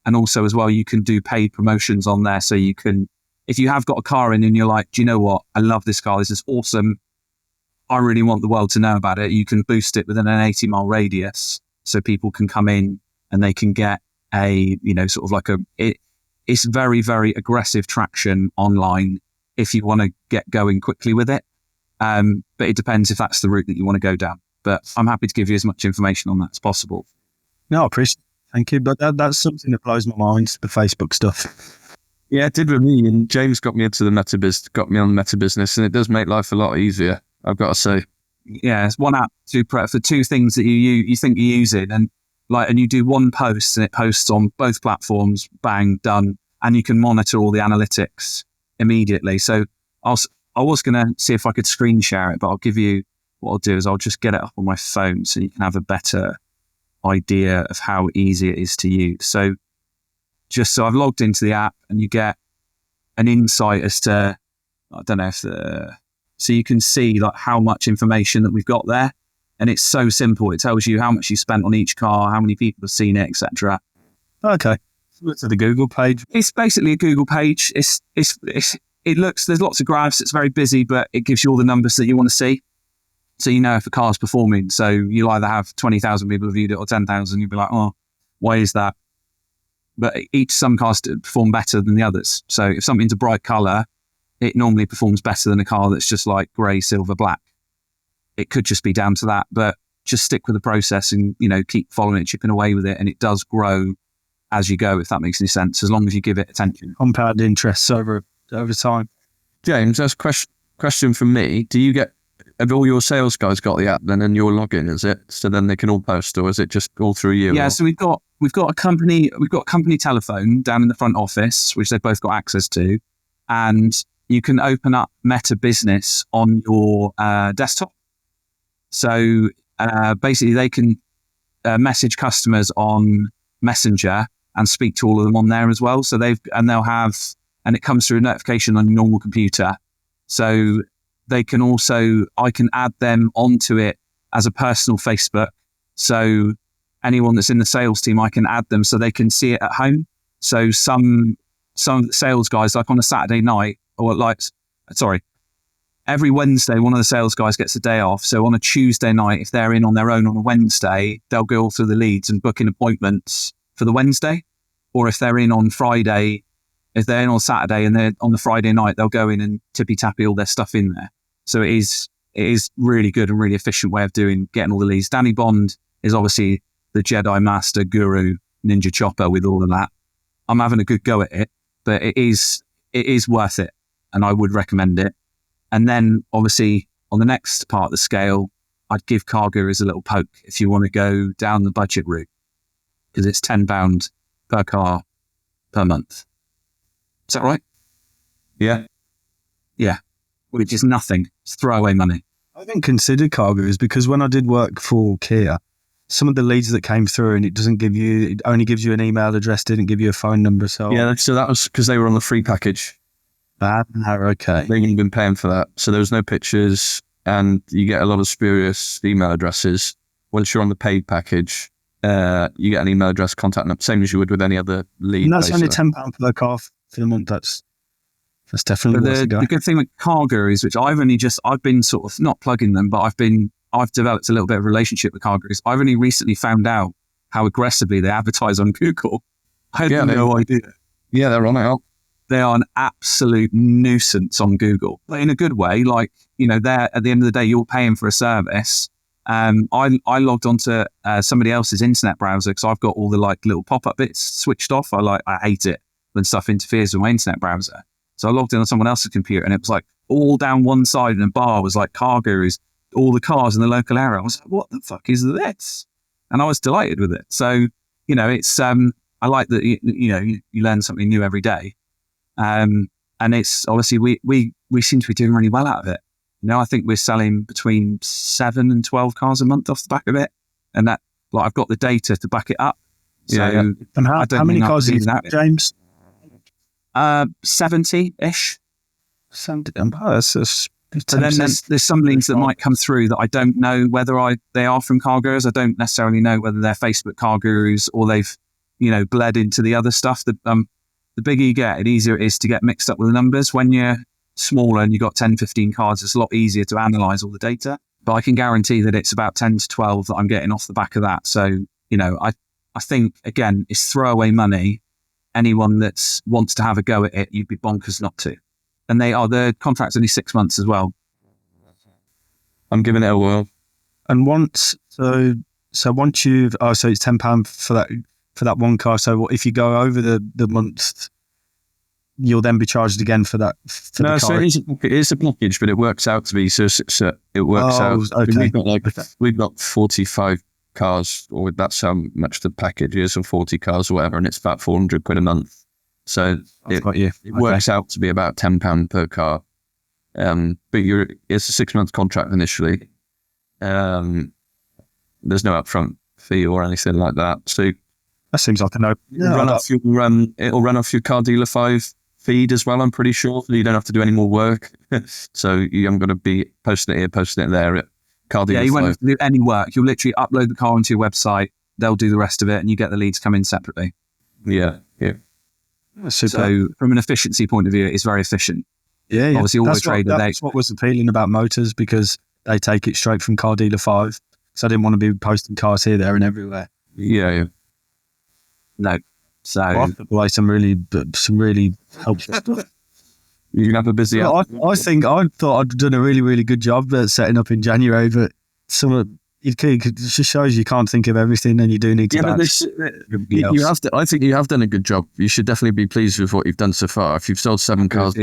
And also as well, you can do paid promotions on there. So you can, if you have got a car in and you're like, do you know what? I love this car. This is awesome. I really want the world to know about it. You can boost it within an 80-mile radius so people can come in and they can get a, sort of like it's very, very aggressive traction online if you want to get going quickly with it. But it depends if that's the route that you want to go down. But I'm happy to give you as much information on that as possible. No, I appreciate it. Thank you. But that's something that blows my mind, the Facebook stuff. Yeah, it did with me. And James got me into the got me on Meta Business, and it does make life a lot easier, I've got to say. Yeah, it's one app for 2 things that you think you're using, and you do one post and it posts on both platforms, bang, done, and you can monitor all the analytics immediately. So I was going to see if I could screen share it, but what I'll do is I'll just get it up on my phone so you can have a better idea of how easy it is to use. So I've logged into the app and you get an insight as to, I don't know so you can see like how much information that we've got there. And it's so simple. It tells you how much you spent on each car, how many people have seen it, etc. Okay. So the Google page. It's basically a Google page. There's lots of graphs. It's very busy, but it gives you all the numbers that you want to see. So you know if a car's performing. So you'll either have 20,000 people have viewed it or 10,000. You'll be like, oh, why is that? But some cars perform better than the others. So if something's a bright colour, it normally performs better than a car that's just like grey, silver, black. It could just be down to that. But just stick with the process and, keep following it, chipping away with it. And it does grow as you go, if that makes any sense, as long as you give it attention. Compound interest over time. James, that's a question from me. Have all your sales guys got the app then and your login, is it? So then they can all post, or is it just all through you? Yeah, so we've got a company telephone down in the front office, which they've both got access to. And you can open up Meta Business on your desktop. So basically they can message customers on Messenger and speak to all of them on there as well. So they'll have, and it comes through a notification on your normal computer. So I can add them onto it as a personal Facebook. So anyone that's in the sales team, I can add them so they can see it at home. So some sales guys, like on a Saturday night, every Wednesday, one of the sales guys gets a day off. So on a Tuesday night, if they're in on their own on a Wednesday, they'll go all through the leads and book in appointments for the Wednesday. Or if they're in on Friday, if they're in on Saturday and they're on the Friday night, they'll go in and tippy-tappy all their stuff in there. So it is really good and really efficient way of getting all the leads. Danny Bond is obviously the Jedi Master Guru Ninja Chopper with all of that. I'm having a good go at it, but it is worth it, and I would recommend it. And then obviously on the next part of the scale, I'd give Car Gurus a little poke if you want to go down the budget route, because it's £10 per car per month. Is that right? Yeah. Yeah. Which is nothing. It's throwaway money. I haven't considered car gurus because when I did work for Kia, some of the leads that came through and it only gives you an email address, didn't give you a phone number. So Yeah, so that was because they were on the free package. Okay. They hadn't been paying for that. So there was no pictures and you get a lot of spurious email addresses. Once you're on the paid package, you get an email address, contact them, same as you would with any other lead. And that's only £10 per car for the month. That's definitely worth a go. The good thing with car gurus, which I've been sort of not plugging them, but I've developed a little bit of a relationship with car gurus. I've only recently found out how aggressively they advertise on Google. I had no idea. Yeah, they're on it. They are an absolute nuisance on Google, but in a good way. Like, they're at the end of the day, you're paying for a service. I logged onto somebody else's internet browser because I've got all the little pop-up bits switched off. I hate it when stuff interferes with my internet browser. So I logged in on someone else's computer and it was all down one side in a bar was car gurus, all the cars in the local area. I was like, what the fuck is this? And I was delighted with it. So, it's, I like that, you learn something new every day. And it's obviously, we seem to be doing really well out of it. I think we're selling between 7 and 12 cars a month off the back of it. And that, I've got the data to back it up. So And how many cars have you got, James? 70-ish. 70. That's But then there's some leads that might come through that I don't know whether they are from car gurus. I don't necessarily know whether they're Facebook car gurus or they've, bled into the other stuff. The bigger you get, the easier it is to get mixed up with the numbers. When you're smaller and you've got 10, 15 cars, it's a lot easier to analyze all the data. But I can guarantee that it's about 10 to 12 that I'm getting off the back of that. So, I think, again, it's throwaway money. Anyone that wants to have a go at it, you'd be bonkers not to. And the contract's only 6 months as well. I'm giving it a whirl. And once you've, so it's £10 for that one car. So if you go over the month, you'll then be charged again for that. No, so it is a package, but it works out to be, so it works out. Okay. We've got 45 cars, or that's how much the package is, or 40 cars or whatever, and it's about £400 a month. So it works out to be about £10 per car. But it's a 6 month contract initially. There's no upfront fee or anything like that. So that seems like a no. It'll run off your Car Dealer 5 feed as well, I'm pretty sure. You don't have to do any more work. So you haven't got to be posting it here, posting it there. Car Dealer 5. You won't have to do any work. You'll literally upload the car onto your website. They'll do the rest of it and you get the leads come in separately. Yeah. Super. So from an efficiency point of view, it's very efficient. Yeah. Obviously, that's what was appealing about Motors, because they take it straight from Car Dealer 5. So I didn't want to be posting cars here, there and everywhere. Yeah. No. So I have to play some really helpful stuff. You can have a busy. I thought I'd done a really, really good job at setting up in January, but it just shows you can't think of everything, and you do need to. Yeah, but you have to. I think you have done a good job. You should definitely be pleased with what you've done so far. If you've sold 7 cars,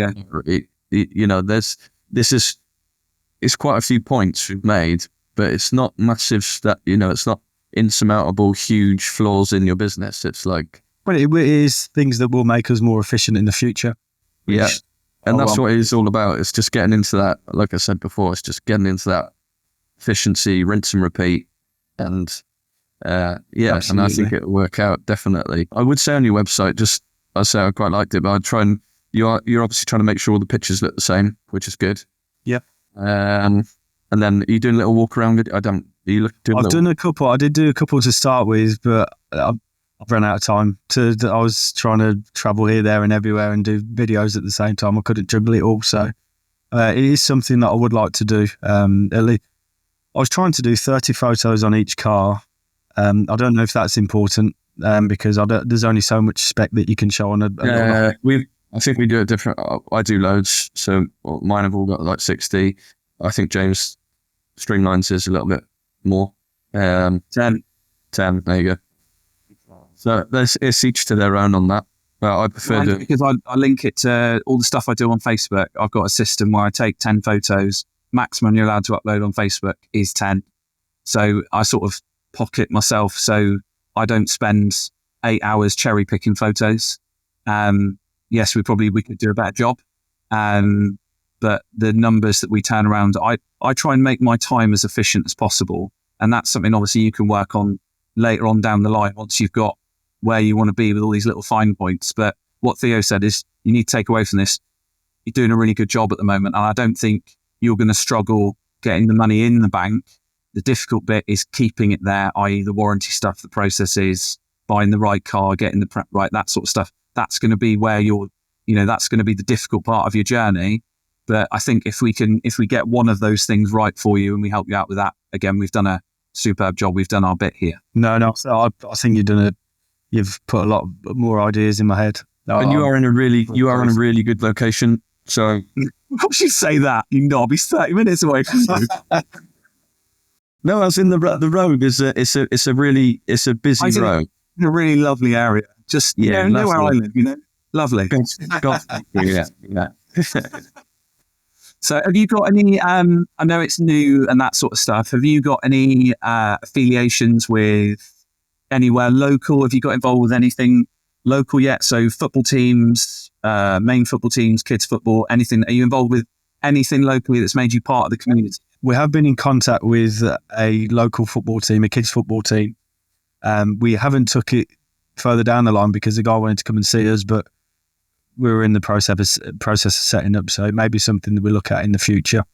it's quite a few points you've made, but it's not massive. It's not insurmountable, huge flaws in your business. It's like, but it is things that will make us more efficient in the future. Yeah. And that's what it is all about. It's just getting into that, like I said before, it's just getting into that efficiency, rinse and repeat. And and I think it'll work out, definitely. I would say on your website, I quite liked it, but I'd try and, you're obviously trying to make sure all the pictures look the same, which is good. Yeah. And then are you doing a little walk around? I've done a couple. I did do a couple to start with, but I've run out of time. I was trying to travel here, there and everywhere and do videos at the same time. I couldn't juggle it all. So it is something that I would like to do. At least I was trying to do 30 photos on each car. I don't know if that's important because there's only so much spec that you can show on I think we do it different. I do loads. So mine have all got like 60. I think James streamlines his a little bit more. 10. There you go. So it's each to their own on that. But I prefer because I link it to all the stuff I do on Facebook. I've got a system where I take 10 photos. Maximum you're allowed to upload on Facebook is 10. So I sort of pocket myself so I don't spend 8 hours cherry picking photos. Yes, we could do a better job. But the numbers that we turn around, I try and make my time as efficient as possible. And that's something obviously you can work on later on down the line once you've got where you want to be with all these little fine points. But what Theo said is you need to take away from this, you're doing a really good job at the moment. And I don't think you're going to struggle getting the money in the bank. The difficult bit is keeping it there, i.e. the warranty stuff, the processes, buying the right car, getting the prep right, that sort of stuff. That's going to be where that's going to be the difficult part of your journey. But I think if we get one of those things right for you and we help you out with that, again, we've done a superb job. We've done our bit here. No. I think you've put a lot more ideas in my head. And you are in a really good location. So why would you say that? You know, I'll be 30 minutes away from you. No, I was in the road. It's a busy road. In a really lovely area. Just know where I live. Lovely. Yeah. So have you got any, I know it's new and that sort of stuff. Have you got any affiliations with anywhere local? Have you got involved with anything local yet? So football teams, main football teams, kids football, anything. Are you involved with anything locally that's made you part of the community? We have been in contact with a local football team, a kids football team. We haven't took it further down the line because the guy wanted to come and see us, but we were in the process of setting up. So it may be something that we look at in the future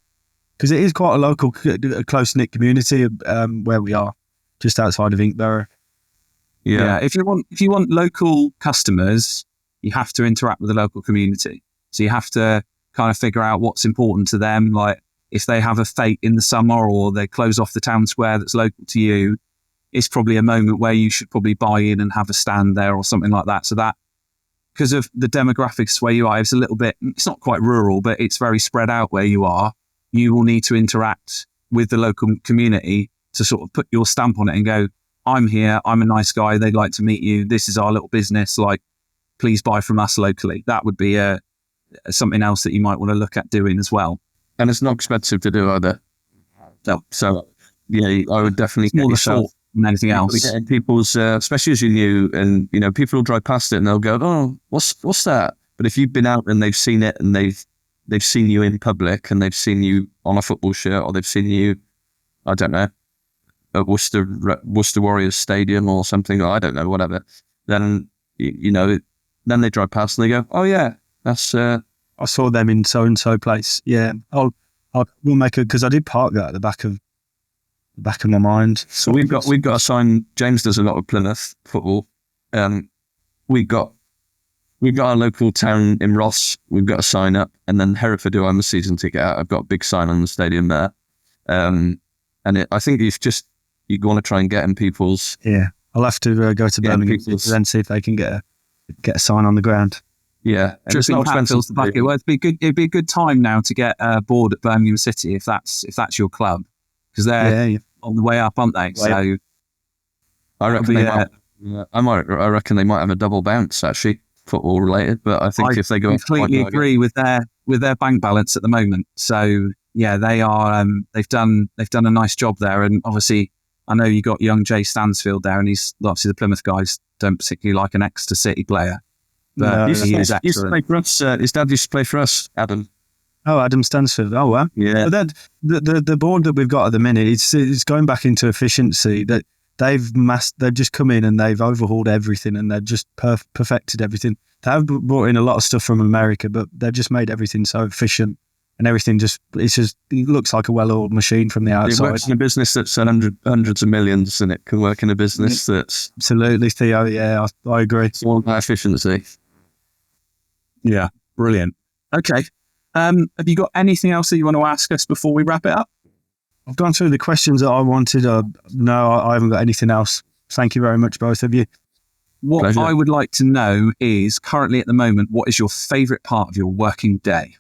because it is quite a local, close-knit community where we are, just outside of Inkborough. Yeah. If you want local customers, you have to interact with the local community. So you have to kind of figure out what's important to them. Like if they have a fete in the summer or they close off the town square that's local to you, it's probably a moment where you should probably buy in and have a stand there or something like that. So that, because of the demographics where you are, it's a little bit, it's not quite rural, but it's very spread out where you are. You will need to interact with the local community to sort of put your stamp on it and go, I'm here, I'm a nice guy, they'd like to meet you, this is our little business, like, please buy from us locally. That would be something else that you might want to look at doing as well. And it's not expensive to do either. No. So, yeah, I would definitely get yourself than anything else. People's, especially as you're new, and people will drive past it and they'll go, "Oh, what's that?" But if you've been out and they've seen it and they've seen you in public and they've seen you on a football shirt or they've seen you, I don't know, at Worcester Warriors Stadium or something, or I don't know, whatever. Then then they drive past and they go, "Oh yeah, that's." I saw them in so and so place. Yeah, we'll make because I did park that at the back of my mind. So we've got a sign. James does a lot of Plymouth football. We've got our local town in Ross. We've got a sign up, and then Hereford, who I'm a season ticket at, I've got a big sign on the stadium there. I think you want to try and get in people's. Yeah, I'll have to go to Birmingham and then see if they can get a sign on the ground. Yeah, and it's not expensive. It'd be a good time now to get board at Birmingham City if that's your club. Because they're on the way up, aren't they? So I reckon I reckon they might have a double bounce actually, football related. But I think if they go, I completely agree with their bank balance at the moment. So yeah, they are. They've done a nice job there, and obviously I know you got young Jay Stansfield there, and he's obviously the Plymouth guys don't particularly like an Exeter City player, but he is excellent. Used to play for us. His dad used to play for us, Adam. Oh, Adam Stansfield. Oh, wow. Yeah. But the board that we've got at the minute, it's going back into efficiency. That they've just come in and they've overhauled everything and they've just perfected everything. They have brought in a lot of stuff from America, but they've just made everything so efficient and everything it looks like a well-oiled machine from the outside. It works in a business that's hundreds of millions, and it can work in a business that's absolutely, Theo. Yeah, I agree. It's all about efficiency. Yeah, brilliant. Okay. Have you got anything else that you want to ask us before we wrap it up? I've gone through the questions that I wanted. No, I haven't got anything else. Thank you very much, both of you. What Pleasure. I would like to know is, currently at the moment, what is your favourite part of your working day?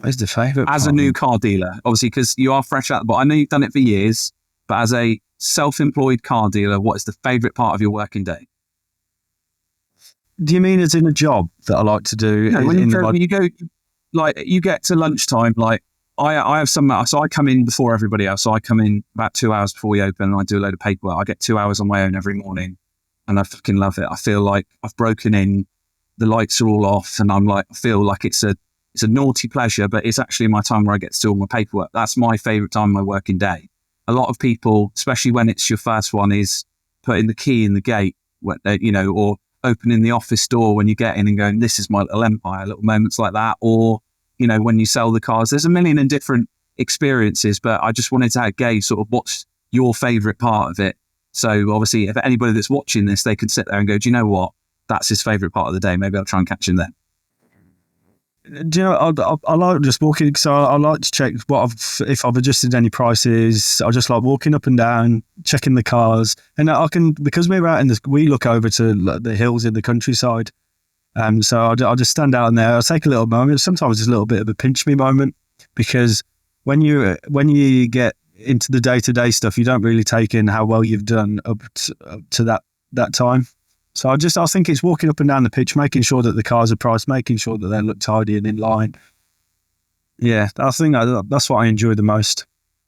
What is the favourite as part? a new car dealer? Obviously, because you are fresh out, but I know you've done it for years. But as a self-employed car dealer, what is the favourite part of your working day? Do you mean as in a job that I like to do? No, when you go, like you get to lunchtime, like I have some, so I come in before everybody else. So I come in about 2 hours before we open and I do a load of paperwork. I get 2 hours on my own every morning. and I fucking love it. I feel like I've broken in, the lights are all off, and I feel like it's a naughty pleasure, but it's actually my time where I get to do all my paperwork. That's my favourite time of my working day. A lot of people, especially when it's your first one, is putting the key in the gate, or opening the office door when you get in and going, this is my little empire, little moments like that. Or, when you sell the cars, there's a million and different experiences, but I just wanted to gauge sort of what's your favourite part of it. So obviously, if anybody that's watching this, they could sit there and go, do you know what? That's his favourite part of the day. Maybe I'll try and catch him there. Do you know, I like just walking, so I like to check if I've adjusted any prices. I just like walking up and down, checking the cars. And because we're out we look over to the hills in the countryside. So I'll just stand out in there. I'll take a little moment. Sometimes it's a little bit of a pinch me moment, because when you get into the day-to-day stuff, you don't really take in how well you've done up to that time. So I think it's walking up and down the pitch, making sure that the cars are priced, making sure that they look tidy and in line. Yeah, I think that's what I enjoy the most.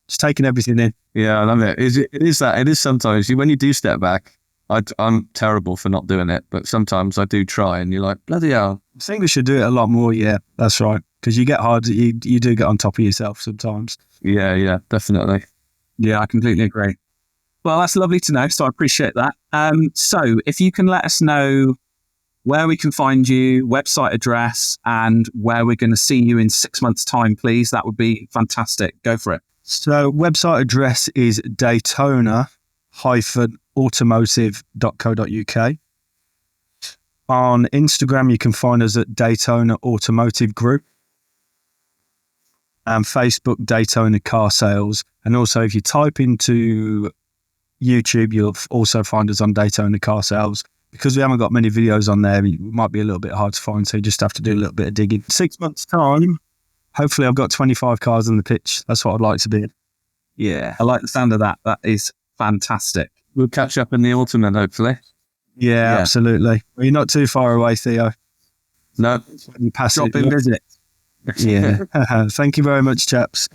Just taking everything in. Yeah, I love it. It is sometimes, when you do step back, I'm terrible for not doing it, but sometimes I do try, and you're like, bloody hell. I think we should do it a lot more. Yeah, that's right. Because you get hard, you do get on top of yourself sometimes. Yeah, definitely. Yeah, I completely agree. Well, that's lovely to know, so I appreciate that. So if you can let us know where we can find you, website address, and where we're going to see you in 6 months' time, please, that would be fantastic. Go for it. So website address is Daytona-automotive.co.uk. On Instagram, you can find us at Daytona Automotive Group. And Facebook, Daytona Car Sales. And also, if you type into YouTube, you'll also find us on Daytona Car Sales. Because we haven't got many videos on there, it might be a little bit hard to find, so you just have to do a little bit of digging. 6 months' time, hopefully I've got 25 cars on the pitch. That's what I'd like to be in. Yeah, I like the sound of that. That is fantastic. We'll catch up in the autumn then, hopefully. Yeah, absolutely. Well, you're not too far away, Theo. No. You pass Drop in visit. Yeah. Thank you very much, chaps.